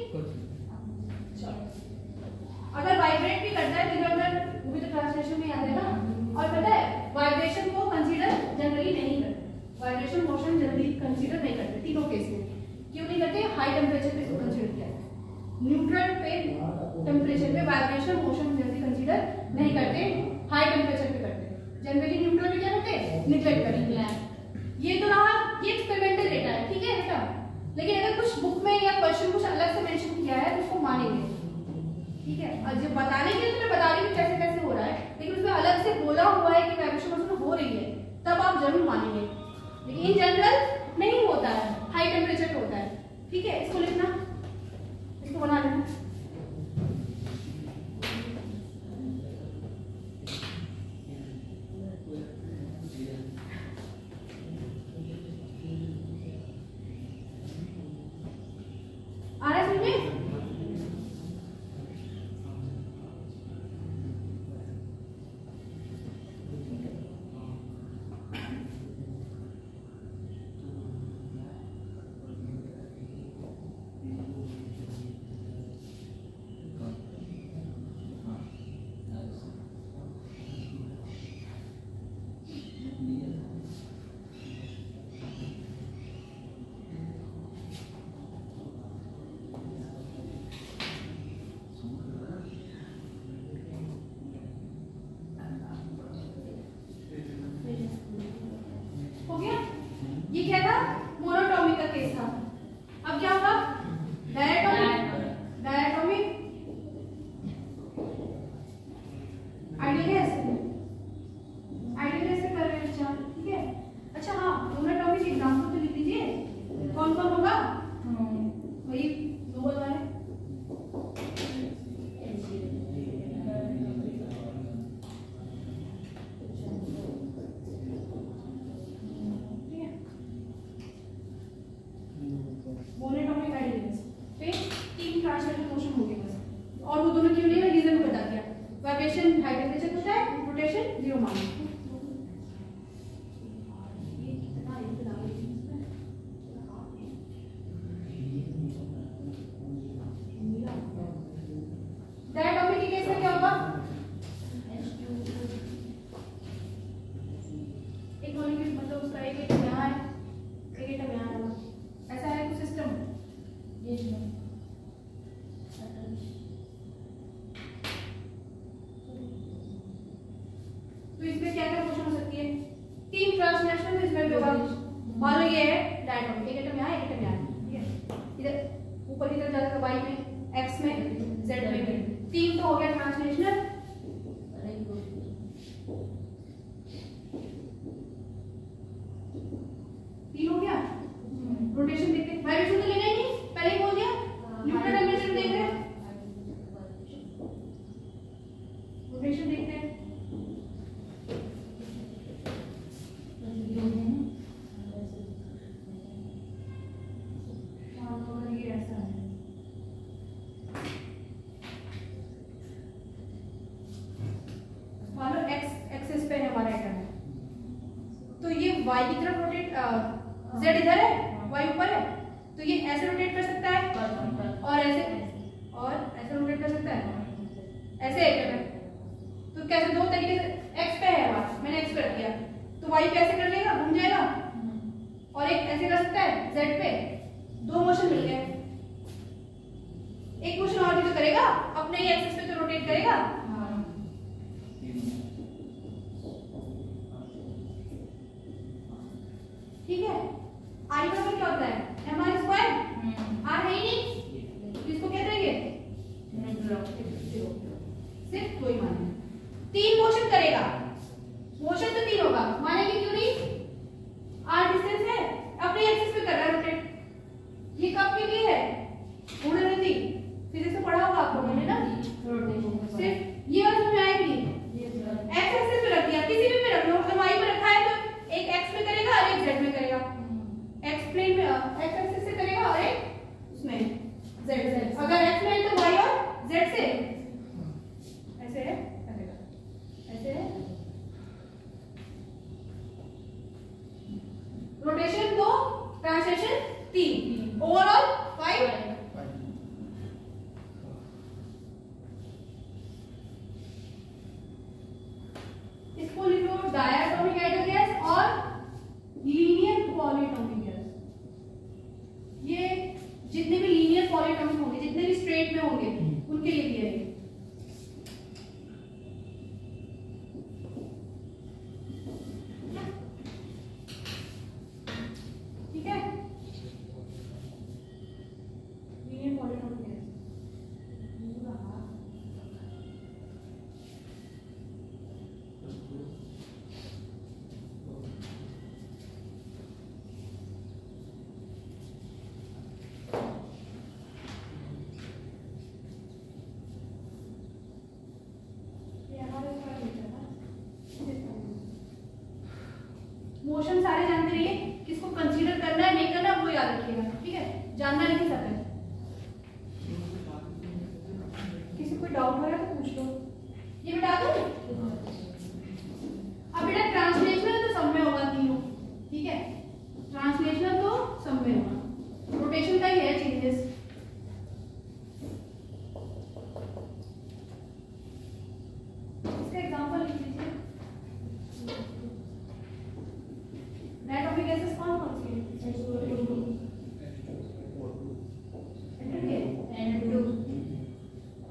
S1: अगर वाइब्रेट भी करता है इधर उधर, वो भी तो ट्रांसलेशन में आ जाएगा। और पता है वाइब्रेशन को कंसीडर जनरली नहीं करते, वाइब्रेशन मोशन जनरली कंसीडर नहीं करते तीनों केस में। क्यों नहीं करते? हाई टेम्परेचर पे इसको कंसीडर किया है, न्यूट्रल पे टेम्परेचर पे वाइब्रेशन मोशन जनरली कंसीडर नहीं करते, हाई टेम्परेचर पे करते। जनरली न्यूट्रल पे क्या करते हैं, निग्लेक्ट करेंगे। ये तो रहा, ये एक्सपेरिमेंटल डेटा है, ठीक है बेटा, लेकिन अगर कुछ बुक में या क्वेश्चन कुछ अलग से मेंशन किया है तो उसको मानेंगे, ठीक है। और जब बताने के लिए तो मैं बता रही हूँ कैसे कैसे हो रहा है, लेकिन उसमें अलग से बोला हुआ है कि वाइब्रेशन उसमें हो रही है, तब आप जरूर मानेंगे। लेकिन इन जनरल नहीं होता है, हाई टेम्परेचर पे होता है, ठीक है। इसको लिखना, इसको बना लेना। आ रहा है समझ में? हो गया? ये क्या था? मोनोटॉमिक का केस था। अब क्या होगा? Diatomic, diatomic, ideal gas, ideal gas से कर रहे हैं विचार, ठीक है। अच्छा हाँ, मोनोटॉमिक एग्जांपल तो लिख दीजिए, कौन कौन होगा? वही नोबल वाले, मोनोटॉमिक आइडियल्स पे 3 ट्रांसलेशन मोशन हो गए बस। और वो दोनों क्यों नहीं है रीजन बता दिया। वाइब्रेशन हाई टेम्परेचर होता है, रोटेशन 0 मान। डायटोमिक के केस में क्या होगा? एक मॉलिक्यूल मतलब उसका एक एटम यहाँ है, एक एटम यहाँ है, ऐसा है कुछ सिस्टम। तो इसमें क्या क्या मोशन हो सकती है? 3 ट्रांसलेशन तो इसमें भी होगा। मान लो ये है डायटोमिक, एक एटम यहाँ है, एक एटम यहाँ है, ठीक है। इधर ऊपर की तरफ जाकर वाई में, एक्स में, जेड में, 3 तो हो गया ट्रांसलेशनल। तीन हो गया। रोटेशन देखते हैं, वाइब्रेशन तो लेना ही नहीं, पहले ही बोल दिया। न्यूट्रल टेम्परेचर देख रहे हैं, रोटेशन देखते हैं। ये ऐसा है, मान लो एक्स एक्सिस पे है हमारा एटम, तो ये वाई की तरफ रोटेट, जेड इधर है, वाई ऊपर है, तो ये ऐसे रोटेट कर सकता है और ऐसे रोटेट कर सकता है, ऐसे एटम है। तो कैसे? 2 तरीके से। एक्स पे है हमारा, मैंने एक्स पे रख दिया, तो वाई पे ऐसे कर लेगा, घूम जाएगा, और एक ऐसे कर सकता है जेड पे। 2 मोशन मिल गए। एक मोशन और भी तो करेगा, अपने ही एक्सिस पे तो रोटेट करेगा। ठीक है। आई बराबर क्या होता है? mr स्क्वायर, r है ही नहीं, तो इसको क्या करेंगे? सिर्फ 2 ही मानेंगे। 3 मोशन करेगा, मोशन तो 3 होगा, मानेंगे क्यों नहीं? r डिस्टेंस है, अपने एक्सिस पे कर रहा है रोटेट। ये कब के लिए है? गुणनति, फिजिक्स में पढ़ा होगा आप लोगों ने ना। सिर्फ ये बात समझ आएगी। एक्स एक्सिस पे रख दिया, किसी भी पे रख लो, अगर वाई पे रखा है तो एक एक्स में करेगा और एक जेड में करेगा। एक्स प्लेन में एक्स एक्सिस से करेगा और एक उसमें जेड। अगर एक्स में तो वाई और जेड से ऐसे करेगा, ऐसे रोटेशन 2, ट्रांसलेशन 3, ओवरऑल 5। इसको लिखो डायटोमिक आइडियल गैस और लीनियर पॉलीटोमिक गैस। ये जितने भी लीनियर पॉलीटोमिक होंगे, जितने भी स्ट्रेट में होंगे, उनके लिए भी है। ठीक है। जानना नहीं सब है। किसी को डाउट हो रहा है तो पूछ लो। ये बता दो। अब बेटा ट्रांसलेशनल तो सब में होगा तीनों, ठीक है, ट्रांसलेशनल तो सब में होगा, रोटेशन का ही है चेंजेस। इसका एग्जांपल लिख लीजिए। डायटोमिक गैसेस कौन कौन सी है?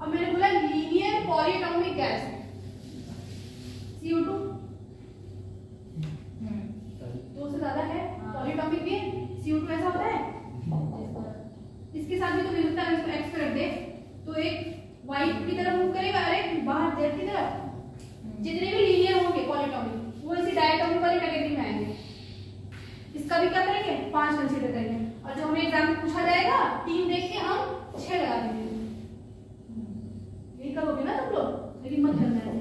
S1: अब मैंने बोला लीनियर पॉलीएटॉमिक गैस CO2 दो से ज्यादा है, पॉलीएटॉमिक में CO2 ऐसा होता है। इसके साथ भी तो मिलता है, इसको एक्स पे रख दे तो एक वाइट की तरफ मूव करेगा और एक बाहर जेड की तरफ। जितने भी लीनियर होंगे पॉलीएटॉमिक वो इसी डायटोमिक वाली कैटेगरी में आएंगे। इसका भी क्या करेंगे? 5 कंसीडर करेंगे, और जो हमें एग्जाम में पूछा जाएगा 3 देख के हम 6 लगा देंगे। यही करोगे ना तुम लोग, लेकिन मत करना है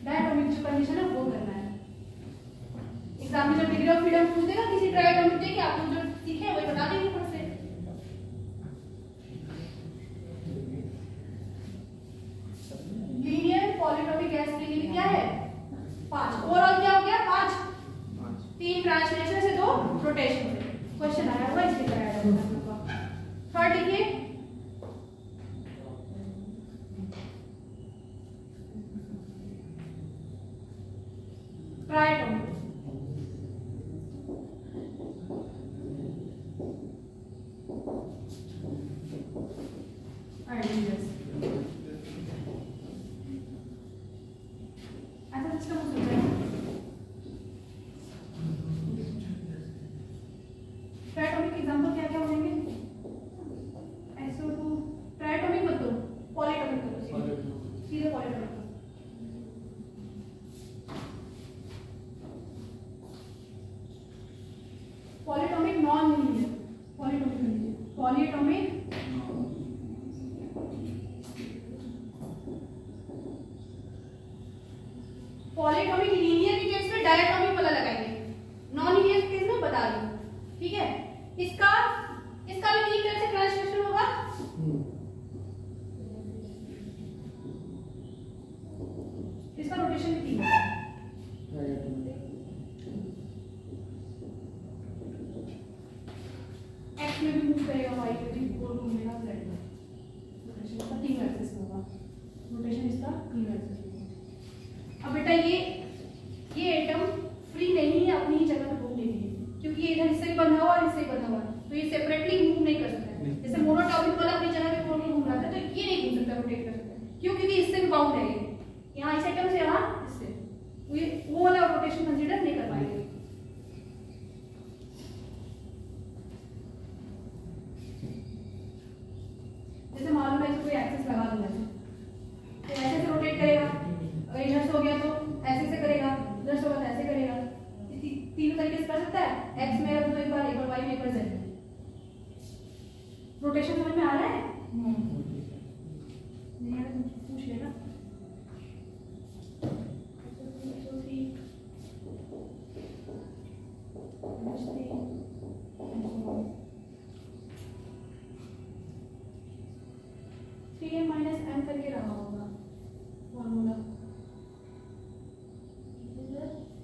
S1: डायटोमिक जो कंडीशन है वो करना है। एग्जाम में जब डिग्री ऑफ फ्रीडम पूछ देगा किसी डायटोमिक के, आप लोग जो सीखे वही बता देंगे ऊपर से। लीनियर पॉलीएटॉमिक गैस के लिए क्या है? 5। ओवरऑल क्या हो गया? 5। 3 ट्रांसलेशन से 2 रोटेशन से। क्वेश्चन आया हुआ इसके तरह आया होगा। थर्ड लिखिए। ट्राइटोमिक। ऐसा सिस्टम हो सकता है। ट्राइटोमिक एग्जांपल क्या क्या होंगे? SO2 ट्राइटोमिक मत दो, पॉलीएटोमिक करो, सीधे polyatomic. Polyatomic non linear, polyatomic polyatomic linear के केस में डायटोमिक वाला लगाएंगे, नॉन लीनियर के केस में बता दूं, ठीक है। इसका भी 3 तरह से ट्रांसलेशन होगा। इसका रोटेशन भी 3 होगा। एक्स में भी मूव करेगा, वाई में भी घूमेगा, जेड में। रोटेशन इसका 3 एक्सिस होगा, रोटेशन इसका 3 एक्सिस होगा। अब बेटा ये एटम फ्री नहीं है अपनी ही जगह पे घूमने के लिए, क्योंकि ये इधर इससे बंधा हुआ और इससे बंधा हुआ, तो ये सेपरेटली मूव नहीं कर सकता है। जैसे मोनोटॉपिक वाला अपनी जगह पे घूम रहा था, तो ये नहीं घूम सकता, रोटेट कर सकता है। क्यों? क्योंकि इससे भी बाउंड है, यहाँ इस एटम से यहाँ इससे, वो वाला रोटेशन कंसीडर नहीं कर पाएंगे। जैसे मालूम है कोई एक्सिस लगा दूंगा तो ऐसे से रोटेट करेगा, अगर इधर से हो गया तो ऐसे से करेगा, इधर से होगा तो ऐसे करेगा। तीनों तरीके से कर सकता है। एक्स में तो एक बार वाई में एक बार जेड। रोटेशन समझ में आ रहा है? नहीं आ रहा तो पूछ लेना। -m करके रहा होगा formula,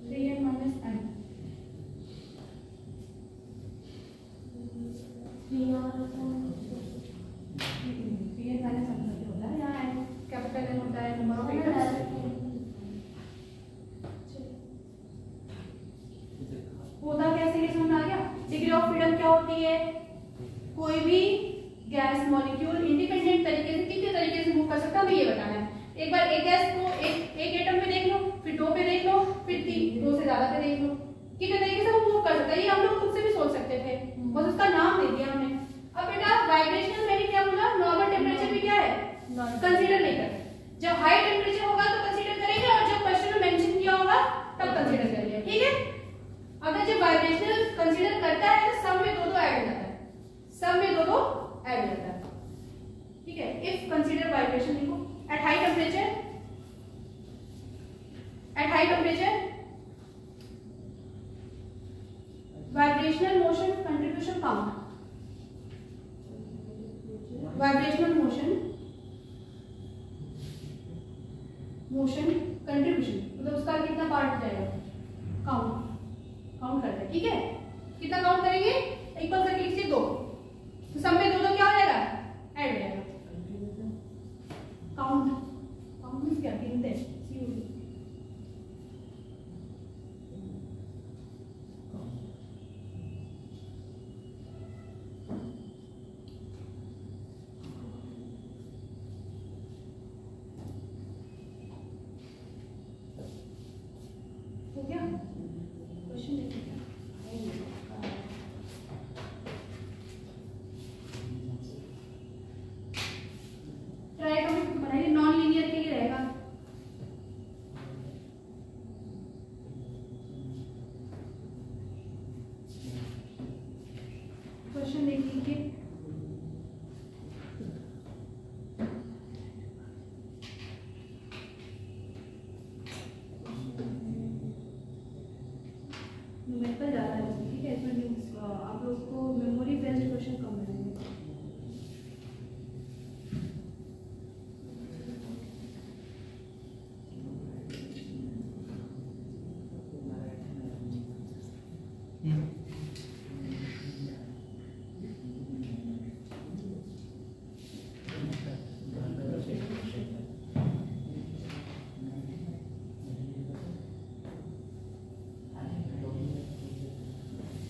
S1: 3m - m। 3n - m होता है, यहाँ n कैपिटल N होता है, नंबर ऑफ एटम्स होता कैसे, ये समझ में आ गया। डिग्री ऑफ फ्रीडम क्या होती है? कोई भी गैस मॉलिक्यूल इंडिपेंडेंट तरीके से कितने तरीके से मूव कर सकता है, हमें ये बताना है। एक बार एक गैस को एक एटम पे देख लो, फिर 2 पे देख लो, फिर 2 से ज्यादा पे देख लो, कितने तरीके से वो मूव कर सकता है। ये हम लोग खुद से भी सोच सकते थे, बस उसका नाम दे दिया हमने। अब बेटा वाइब्रेशनल मैंने क्या बोला? नॉर्मल टेम्परेचर भी क्या है? कंसीडर नहीं करते। जब हाई टेम्परेचर होगा तो कंसीडर करेंगे, और जब क्वेश्चन में मेंशन किया होगा तब कंसीडर करेंगे, ठीक है। अगर जब वाइब्रेशनल कंसीडर करता है तो सब में 2-2 ऐड हो जाता है, सब में 2-2 ऐड हो जाता है, ठीक है। इफ कंसीडर वाइब्रेशन लिखो at high temperature, vibrational motion contribution count, vibrational motion, motion contribution, मतलब उसका कितना पार्ट जाएगा, काउंट करते हैं, ठीक है। कितना काउंट करेंगे, इक्वल करके लिखिए 2, तो सब में 2 क्या हो जाएगा, ऐड हो जाएगा। काउंट मींस क्या, गिनते हैं, हो गया क्वेश्चन देखिए। ट्राइटोमिक बनाइए, नॉन लीनियर के लिए रहेगा। क्वेश्चन देख लीजिए। न्यूमेरिकल ज़्यादा है, ठीक है, इसमें आप लोग को मेमोरी बेस्ड क्वेश्चन कम मिलेंगे।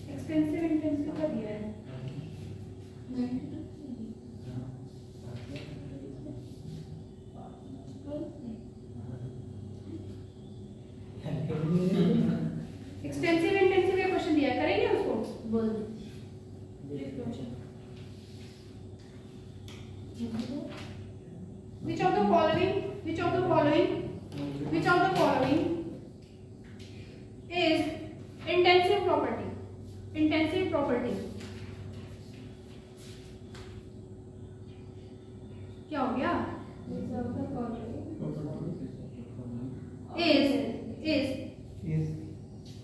S1: एक्सटेंसिव इंटेंसिव का दिया है, एक्सटेंसिव इंटेंसिव का क्वेश्चन दिया है, करेंगे उसको,
S2: बोल
S1: which of the following is intensive property, क्या हो गया, is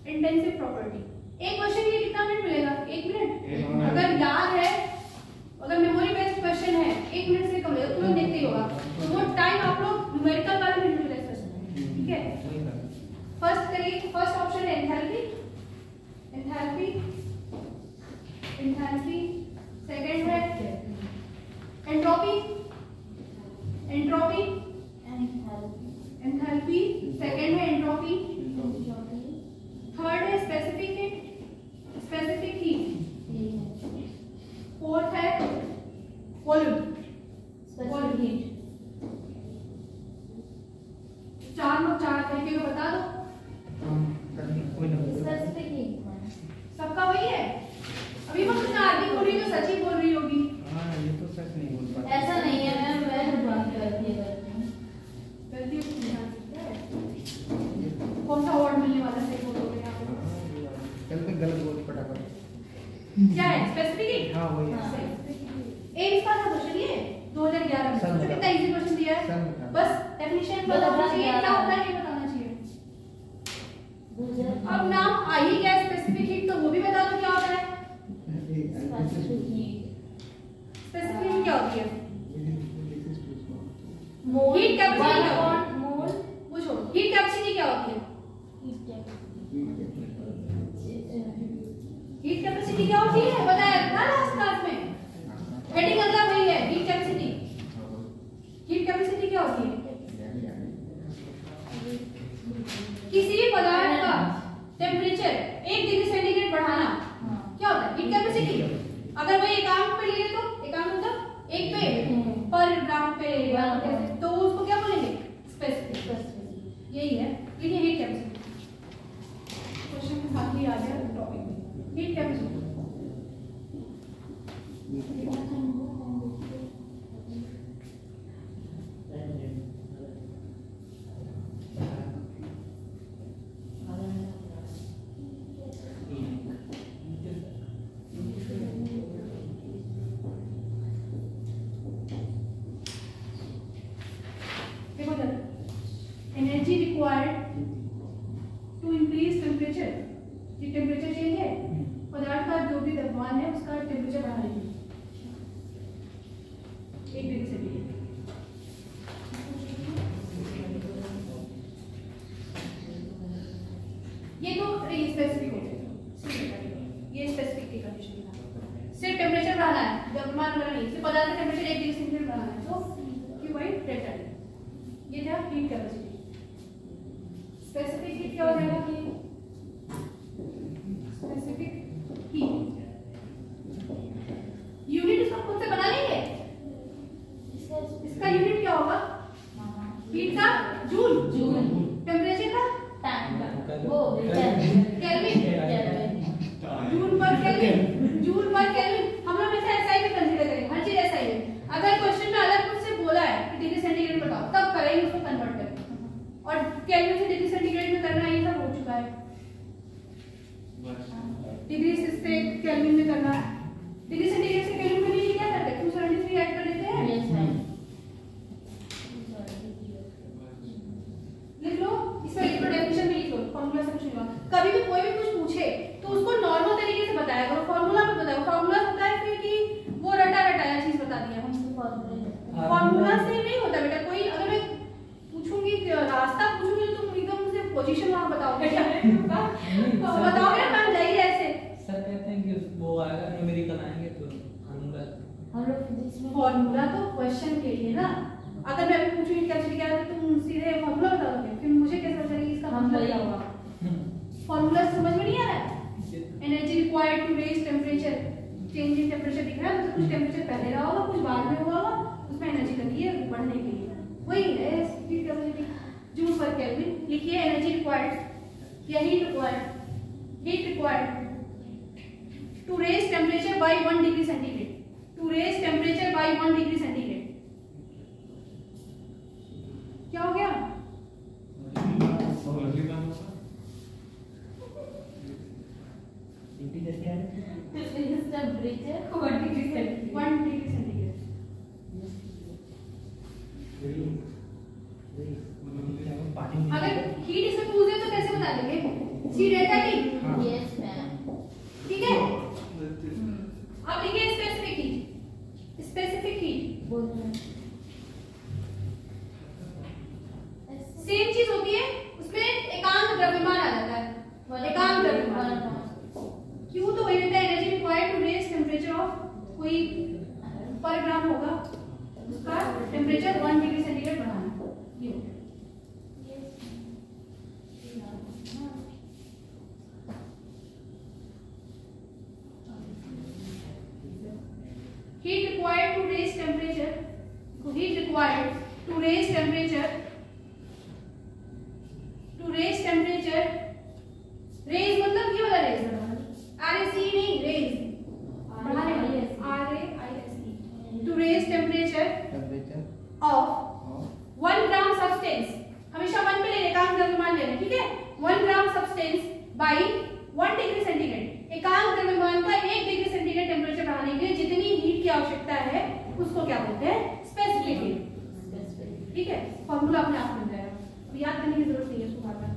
S1: इंटेंसिव प्रॉपर्टी। एक क्वेश्चन के लिए कितना मिनट मिलेगा, 1 मिनट। अगर याद है, अगर मेमोरी बेस्ड क्वेश्चन है 1 मिनट से कम लगेगा, तुरंत देखते ही होगा, तो वो टाइम आप लोग न्यूमेरिकल वाले में यूटिलाइज कर सकते हैं, ठीक है। फर्स्ट करिए, फर्स्ट ऑप्शन है एंथैल्पी, सेकंड है एंट्रोपी, सेकंड है एंट्रोपी, थर्ड है स्पेसिफिक हीट, फोर्थ है वॉल्यूम, चार तरीके को बता दो, सबका वही है। अभी मैं कुछ आदमी बोल रही तो सच ही बोल रही होगी,
S3: ये तो सच नहीं बोल पाता,
S2: ऐसा नहीं है मैम, मैं बात करती है
S1: गलती कौन सा अवार्ड मिलने वाला है, बोलोगे आप
S3: कल पे गलत बोल फटाफट,
S1: क्या है स्पेसिफिक,
S3: हाँ वही
S1: एम्स का था क्वेश्चन ये 2011 में, सोचो कितना इजी क्वेश्चन दिया है, बस डेफिनेशन बताना चाहिए, क्या होता है ये बताना चाहिए। अब नाम आ ही गया स्पेसिफिक हीट, तो वो भी बता दो क्या होता है, स्पेसिफिक हीट क्या होती है, हीट कैपेसिटी, पूछो हीट कैपेसिटी क्या होती है, हीट कैपेसिटी क्या होती है बताया था लास्ट क्लास में, हेडिंग अगला वही है, हीट कैपेसिटी। हीट कैपेसिटी क्या होती है, किसी भी पदार्थ का टेम्परेचर 1 डिग्री सेंटीग्रेड बढ़ाना, क्या होता है हीट कैपेसिटी। अगर वो एकांक पे लिए तो एकांक मतलब 1 पे पर ग्राम पे, तो उसको क्या बोलेंगे स्पेसिफिक, यही है, ये हीट कैपेसिटी। क्वेश्चन के साथ ही आ गया topic heat capacity. Energy required to increase temperature, ये टेम्परेचर चेंज है, पदार्थ का जो भी द्रव्यमान है उसका टेम्परेचर बढ़ा लीजिए। 1 डिग्री सेंटीग्रेड। ये तो स्पेसिफिक हो गया, ये स्पेसिफिक की कंडीशन था। सिर्फ टेम्परेचर बढ़ाना है, द्रव्यमान बढ़ाना नहीं, सिर्फ पदार्थ का टेम्परेचर 1 डिग्री सेंटीग्रेड बढ़ाना है, तो Q बाई डेल्टा T। ये था हीट कैपेसिटी। स्पेसिफिक हीट क्या हो जाएगा कि स्पेसिफिक हीट यूनिट इसको खुद से बना लेंगे। इसका यूनिट क्या होगा? हीट का जूल, टेम्परेचर का
S2: वो
S1: kelvin, joule per kelvin, joule per kelvin. हम लोग ऐसा एसआई में कंसीडर करेंगे, हर चीज एसआई में। अगर क्वेश्चन में अलग कुछ से बोला है कि डिग्री सेंटीग्रेड बताओ, तब करेंगे उसको कन्वर्ट करके। और केल्विन से डिग्री सेंटीग्रेड में करना ये सब हो चुका है, डिग्री से केल्विन में करना है। डिग्री सेंटीग्रेड से केल्विन में नहीं क्या करते हैं? 273 ऐड कर देते हैं।
S2: Yes ma'am.
S1: लिख लो, इसका लिख लो, डेफिनेशन में लिख लो, फार्मूला से कुछ नहीं होगा। कभी भी कोई भी कुछ पूछे तो उसको नॉर्मल तरीके से बताया करो, फार्मूला मत बताओ। फार्मूला होता है फिर कि वो रटाया चीज बता दिया हमको। फार्मूला से नहीं होता बेटा। कोई अगर मैं पूछूंगी रास्ता पूछूंगी तो तुम एकदम से पोजीशन वहां बताओगे क्या? बताओगे ना मैम जाइए ऐसे।
S3: सर कहते हैं कि वो आएगा न्यूमेरिकल आएंगे तो फार्मूला।
S2: हम लोग फिजिक्स में
S1: फार्मूला तो क्वेश्चन के लिए ना। अगर मैं अभी पूछूंगी कैसे क्या है तो तुम सीधे फार्मूला बता दोगे, फिर मुझे कैसे पता चलेगा इसका मतलब क्या होगा? फार्मूला समझ में नहीं आ रहा है? Energy required to raise temperature, change in temperature दिख रहा है, मतलब कुछ टेम्परेचर पहले रहा होगा, कुछ बाद में हुआ होगा, उसमें एनर्जी लगी है बढ़ने के लिए। वही है heat capacity, joule per kelvin. लिखिए एनर्जी रिक्वायर्ड या heat required to raise temperature by 1 degree centigrade, to raise temperature by 1 degree centigrade. क्या हो गया?
S2: Temperature
S1: 1 degree centigrade. अगर हीट इसमें पूछ दे तो कैसे बता देंगे? C delta T.
S2: Yes ma'am.
S1: ठीक है, अब लिखिए स्पेसिफिक हीट। स्पेसिफिक हीट
S2: बोल रहे हैं
S1: सेम चीज होती है, उसमें एकांक द्रव्यमान आ जाता है। एकांक द्रव्यमान क्यों? तो वही रहता है energy required to raise temperature of, कोई पर ग्राम होगा, उसका टेम्परेचर 1 डिग्री सेंटीग्रेड बढ़ाना। ये हो गया। Heat required to raise temperature. Heat required to raise temperature. To raise temperature. Raise मतलब ये वाला raise RAC नहीं, raise. बढ़ाने वाला RAISE. To raise temperature of 1 gram substance. हमेशा 1 पे ले एकांक द्रव्यमान लेना, ठीक है? 1 gram substance by 1 degree centigrade. एकांक द्रव्यमान का 1 डिग्री सेंटीग्रेड टेम्परेचर बढ़ाने के लिए जितनी हीट की आवश्यकता है उसको क्या बोलते हैं? Specific heat. ठीक है, फॉर्मूला अपने आप मिल जाएगा, अब याद करने की जरूरत नहीं है उसको बार-बार।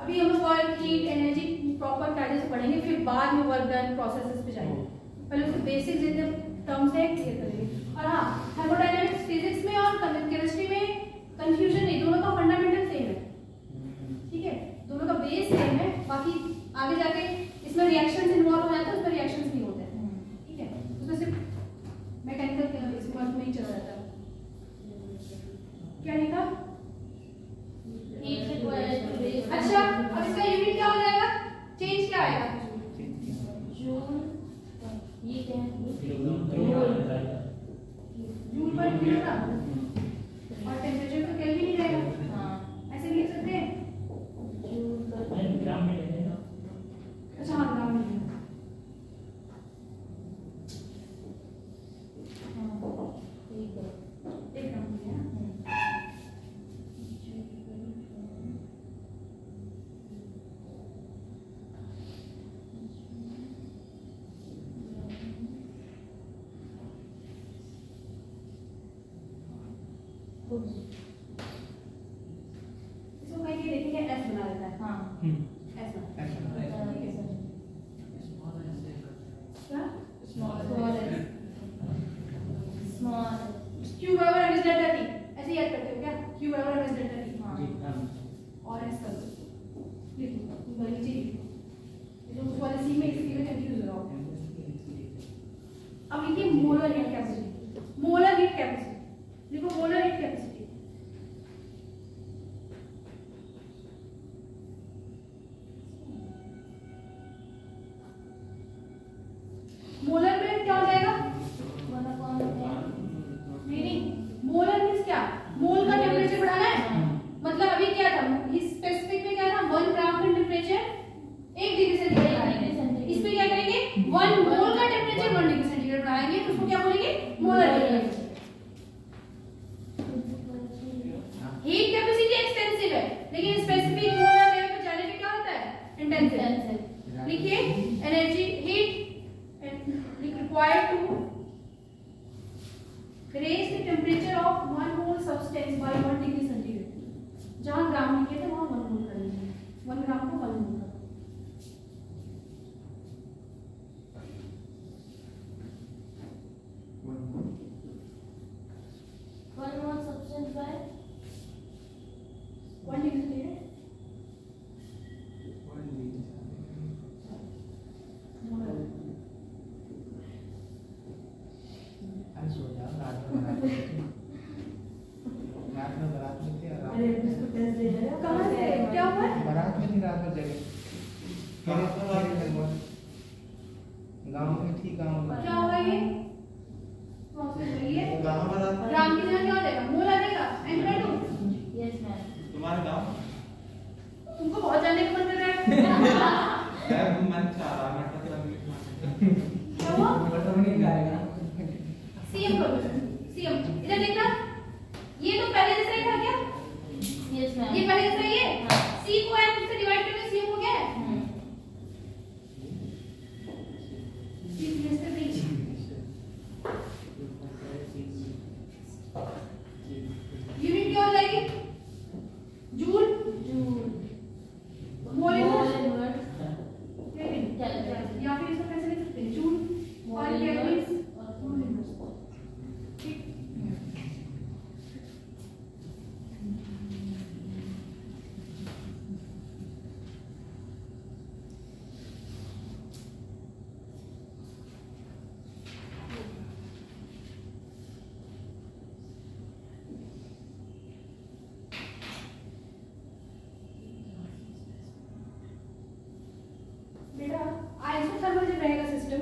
S1: अभी हम लोग वर्क हीट एनर्जी प्रॉपर कायदे से पढ़ेंगे, फिर बाद में वर्क डन प्रोसेसेस पे जाएंगे। पहले उसके बेसिक जितने टर्म्स है क्लियर करेंगे। और हाँ, थर्मोडायनामिक्स फिजिक्स में और केमिस्ट्री में कंफ्यूजन नहीं, दोनों का फंडामेंटल सेम है। ठीक है, दोनों का बेस सेम है, बाकी आगे जाके इसमें रिएक्शंस इन्वॉल्व हो जाते हैं, उसमें रिएक्शंस नहीं होते हैं। ठीक है, उसमें सिर्फ मैकेनिकल इस वर्क में ही चला जाता है। क्या लिखा?
S2: Heat required to raise.
S1: अच्छा, अब इसका यूनिट क्या हो जाएगा? चेंज क्या आएगा?
S2: जूल। ये क्या है?
S1: जूल पर किलोग्राम और टेम्परेचर तो केल्विन ही रहेगा।
S2: हाँ,
S1: ऐसे लिख सकते हैं।
S2: जूल पर
S3: ग्राम में लेना।
S1: अच्छा हाँ, ग्राम में लेना।
S2: हाँ, ठीक है।
S1: एक ग्राम में लेना। इसको कहीं देखेंगे एस बना देता है।
S2: हाँ,
S1: एस बना। ठीक है। लिखिए molar heat capacity, molar heat capacity लिखो, मोलर हीट कैपेसिटी। मोलर में क्या हो जाएगा? नहीं, मोलर मींस क्या? मोल का टेम्परेचर बढ़ाना है। मतलब अभी क्या था, इस स्पेसिफिक में क्या था, 1 ग्राम का टेम्परेचर 1 डिग्री सेंटीग्रेड बढ़ाएंगे। इसमें क्या करेंगे, 1 मोल का टेम्परेचर 1 डिग्री सेंटीग्रेड बढ़ाएंगे, तो उसको क्या बोलेंगे, मोलर हीट कैपेसिटी। एक्सटेंसिव है, लेकिन स्पेसिफिक मोलर लेवल पे जाने पे क्या होता है, इंटेंसिव। लिखिए energy heat required to raise the temperature of 1 mole substance by 1 degree centigrade। जहां ग्राम लिखे थे वहां 1 मोल कर लीजिए, 1 ग्राम को 1 मोल कर।
S2: One more substance by
S1: 1 degree centigrade. कहाँ से क्या हुआ?
S4: बारात में थी रात में जगह गाँव में थी, गाँव में
S1: क्या होगा ये? ग्राम की जगह क्या हो जाएगा, मोल आ जाएगा। Enter two.
S2: yes ma'am।
S3: तुम्हारा गाँव?
S1: तुमको बहुत जानने का मन कर रहा है।
S3: यार मन चाह रहा है, मटर
S1: क्या हुआ?
S3: मटर नहीं खाएगा।
S1: सीएम करो, सीएम इधर देखना, ये तो पहले जैसा ही था क्या?
S2: yes ma'am।
S1: ये पहले जैसा ही है। सी को एन से डिवाइड करके सीएम हो गया है। सी प्लस का बीच यूनिट क्या हो जाएगी, जूल। मोल इनवर्स या फिर इसको कैसे लिख सकते हैं, जूल और केल्विन मोल इनवर्स। ठीक, बेटा आइसोथर्मल जब रहेगा सिस्टम,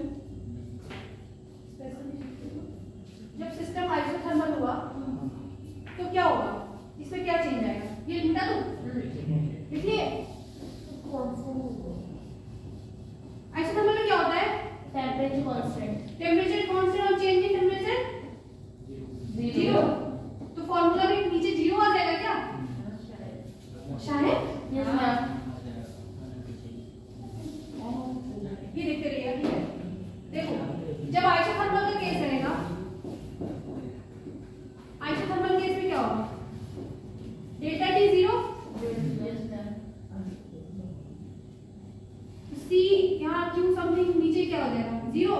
S1: जब सिस्टम आइसोथर्मल हुआ तो क्या होगा, इसमें क्या चेंज आएगा, ये लिखना तो देखिए। आइसोथर्मल में क्या होता है,
S2: टेम्परेचर कांस्टेंट।
S1: टेम्परेचर कांस्टेंट और चेंज इन टेम्परेचर 0। तो फॉर्मूला में नीचे 0 आ जाएगा क्या, शायद।
S2: yes ma'am।
S1: ये देखते रहिएगा, ठीक है। देखो जब आइसोथर्मल का केस रहेगा, आइसोथर्मल केस में क्या होगा, डेल्टा टी 0,
S2: yes ma'am।
S1: सी यहाँ क्यू समथिंग नीचे क्या हो जाएगा, 0।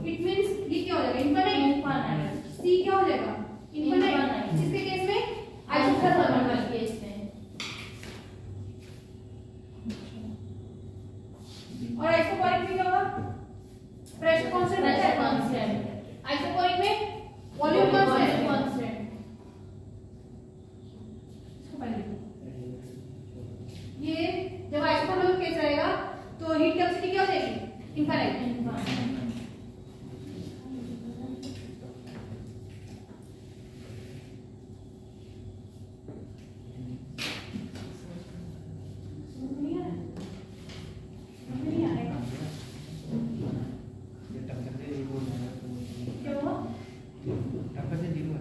S1: इट मींस ये क्या हो जाएगा, इनफाइनाइट। सी क्या हो जाएगा, इनफाइनाइट। किसके केस में, आइसोथर्मल
S2: का केस में।
S1: और आइसोपोरिक में क्या होगा, प्रेशर कांस्टेंट रहता है।
S2: कांस्टेंट।
S1: आइसोपोरिक में वॉल्यूम कांस्टेंट।
S2: कांस्टेंट।
S1: इसको पहले लिखो। ये जब आइसोथर्मल केस रहेगा तो हीट कैपेसिटी क्या हो जाएगी, इनफाइनाइट। क्या हुआ, टेम्परेचर 0।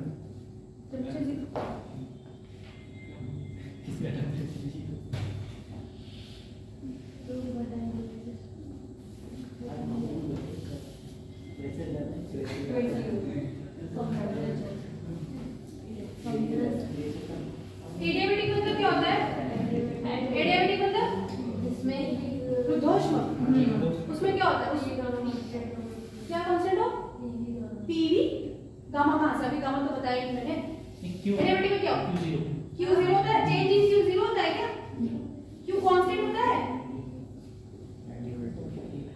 S1: एडियाबेटिक मतलब क्या होता है, एडियाबेटिक मतलब
S2: इसमें
S1: रुद्धोष्म, उसमें क्या होता है, क्या कांस्टेंट हो, पीवी गामा कहां से, अभी गामा तो बताया ही मैंने। एडियाबेटिक में क्या होता है, Q0 होता है, चेंज इन Q0 होता है क्या, Q कांस्टेंट होता है,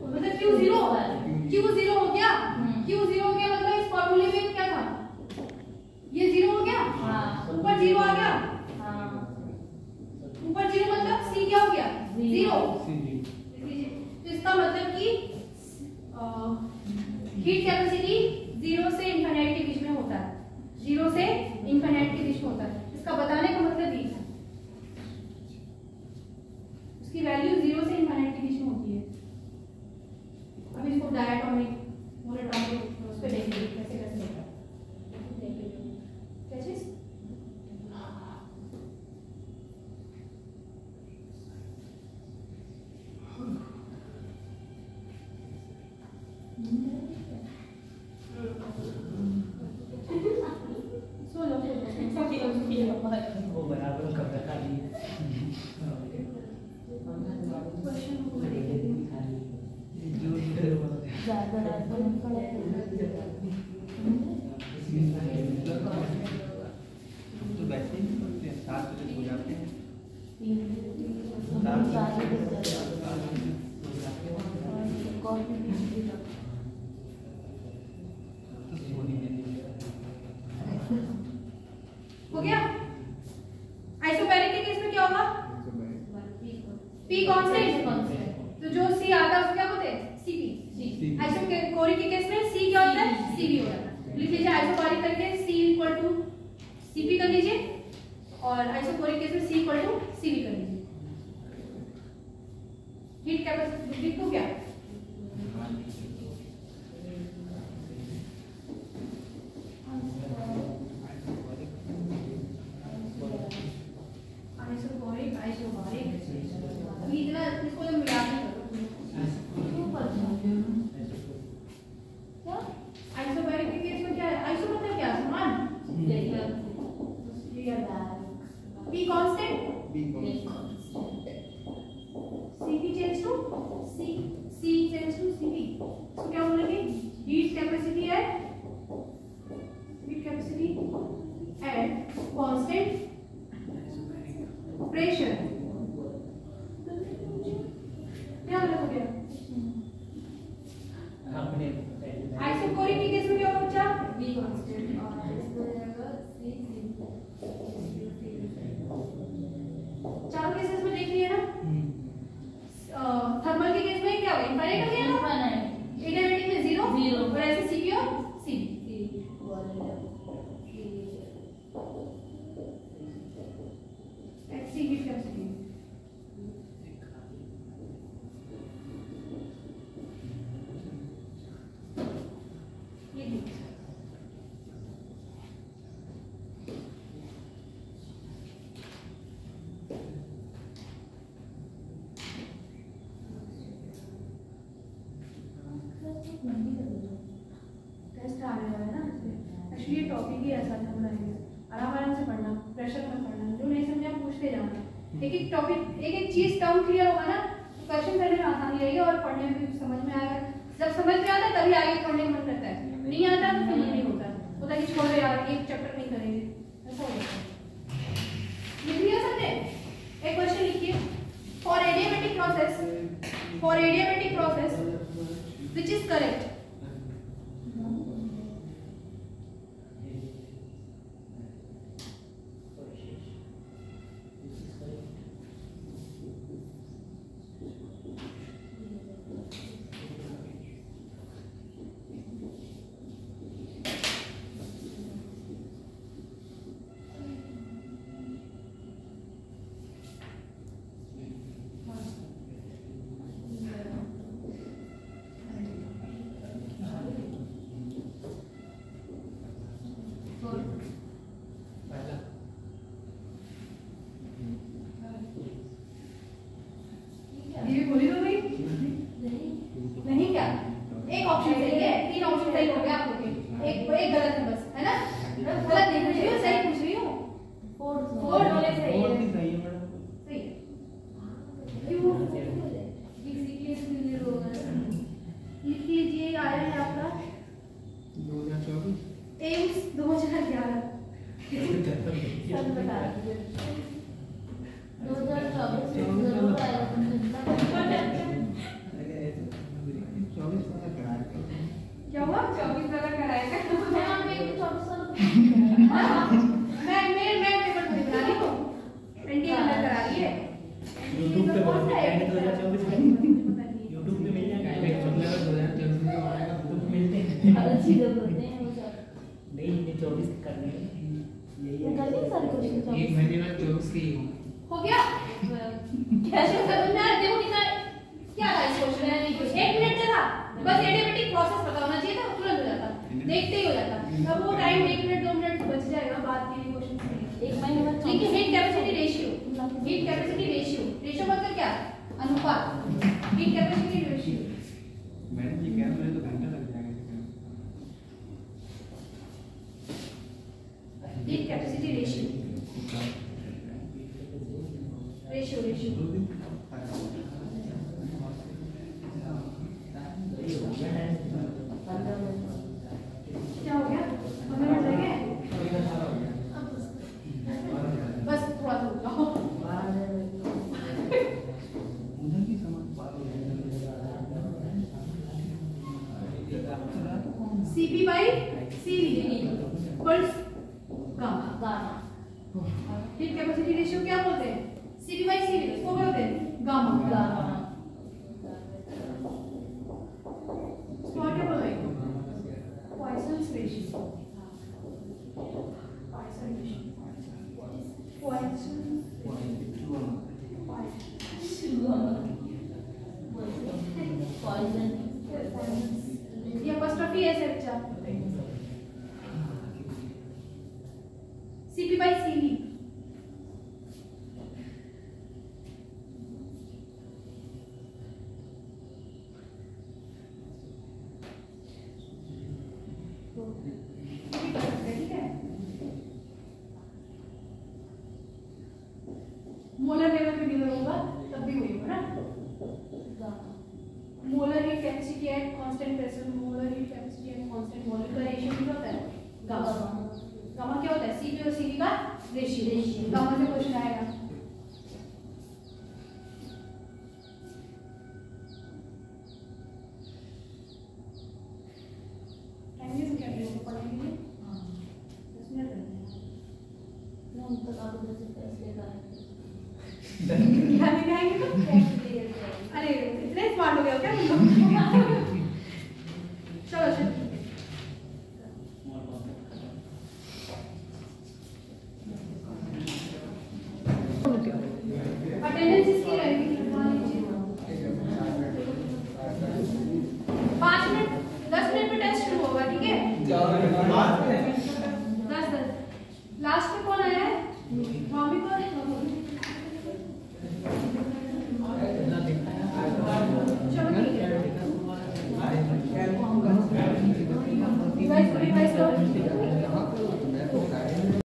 S1: मतलब Q0 हो गया, क्यों जीरो हो गया मतलब इस फॉर्मूले में क्या था, ये जीरो हो गया, ऊपर जीरो आ गया, ऊपर जीरो मतलब सी क्या हो गया, जीरो। तो इसका मतलब कि हीट कैपेसिटी जीरो से इनफिनिट के बीच में होता है, जीरो से इनफिनिट के बीच में होता है। इसका बताने का मतलब ये है, उसकी वैल्यू जीरो से इनफिनिट के बीच में होती है। अब इसको डायटोमिक मोनोटोमिक उस पे देखेंगे कैसे कैसे होता है। क्या चीज?
S3: वो बराबर कपड़ा खाली
S4: तो वैसे ही करते हैं, 7 बजे सो जाते हैं। तो सोने में
S1: हो गया। आइसोबैरिक के केस में क्या होगा, पी कांस्टेंट, तो जो सी आता है उसको क्या बोलते हैं, सीपी। आइसोकोरिक के केस में सी क्या होता है, सीवी हो जाता है। लिख लीजिए आइसोबैरिक करके सी इक्वल टू सीपी कर लीजिए, और आइसोकोरिक केस में सी इक्वल टू सीवी कर लीजिए। हीट कैपेसिटी लिख दो क्या, आइसोकोरिक आइसोबैरिक। अभी इतना इसको तो याद नहीं करो। आइसोबैरिक के केस में क्या है, आइसो मतलब क्या, समान, P constant, CP change to C change to CP. तो क्या बोलेंगे, heat capacity at constant pressure. क्या हो गया, आइसोकोरिक के केस में क्या होगा बच्चा, बी कांस्टेंट, और इसमें जाएगा सी सी। चारों केसेस में देख लिया ना। थर्मल के केस में क्या होगा, इनफाइनाइट हो गया ना, इनएविटेबल में जीरो, और ऐसे सीपी और सीवी। एक्सी हीट कैपेसिटी टेस्ट आने वाला है ना। एक्चुअली ये टॉपिक ही ऐसा था, आराम से पढ़ना, प्रेशर में पढ़ना, जो नहीं समझा पूछते जाना। एक एक टॉपिक, एक एक चीज टर्म क्लियर होगा ना, क्वेश्चन करने में आसानी रहेगी और पढ़ने में भी समझ में आएगा। जब समझ में आता है तभी आगे पढ़ने का मन करता है, नहीं आता तो फिर नहीं होता कि छोड़ो यार एक चैप्टर नहीं करेंगे, ऐसा हो जाता है। लिख लिया सबने, एक क्वेश्चन लिखिए, for adiabatic process which is correct. बोली तो भाई नहीं क्या, एक ऑप्शन सही है, 3 ऑप्शन सही हो गया आपके, एक गलत है बस, है ना, गलत नहीं पूछ रही हूँ, सही पूछ रही हूँ। 4 वाले सही है,
S4: सही है मैडम,
S1: सही है। क्यों लिख लीजिए, आया है आपका
S4: 2024
S1: एम्स 2011 सब बता दीजिए।
S2: 2024
S1: क्या हुआ 24
S2: कर दी सारी क्वेश्चन
S3: एक महीने में 24 की
S1: हो गया कैसे समझ में आया? देखो कितना क्या था इस क्वेश्चन में, 1 मिनट का था, बस एडिमेटिक प्रोसेस पता होना चाहिए था, तुरंत हो जाता, देखते ही हो जाता। अब वो टाइम 1 मिनट 2 मिनट बच जाएगा बाद के क्वेश्चन के लिए।
S2: एक महीने में
S1: ठीक है, हीट कैपेसिटी रेशियो, रेशियो मतलब क्या? अनुपात, हीट कैपेसिटी रेशियो।
S4: मैडम जी कह रहे तो घंटा लग जाएगा
S1: हीट कैपेसिटी रेशियो क्या हो गया? 15 मिनट लग गए, बस थोड़ा सा रुक जाओ।
S4: उधर की समझ पार हो
S1: CP by CV equals gamma. Heat capacity ratio क्या बोलते हैं? CP by CV, इसको बोलते हैं गामा। इसको क्या बोलते हैं? पॉइसन्स रेशियो। ये apostrophe है सर बच्चा। CP by CV ठीक है। मोलर लेवल पे डिवाइड होगा तब भी वही होगा ना। Molar heat capacity at constant pressure, molar heat capacity at constant molar का रेशियो क्या होता है? गामा। गामा क्या होता है? CP और CV का रेशियो। गामा से क्वेश्चन आएगा। टाइम क्या है पढ़ने के लिए? 10 मिनट लगते हैं।
S2: हम तक आप उधर से पैसे का
S1: क्या दिखाएंगे तो? अरे इतने स्मार्ट हो गए हो क्या तुम लोग? चलो चलो अटेंडेंस इसकी रहेगी 5 मिनट 10 मिनट में टेस्ट शुरू होगा, ठीक है? 10 लास्ट में कौन आया है? मम्मी को चलो ठीक है, रिवाइज करो।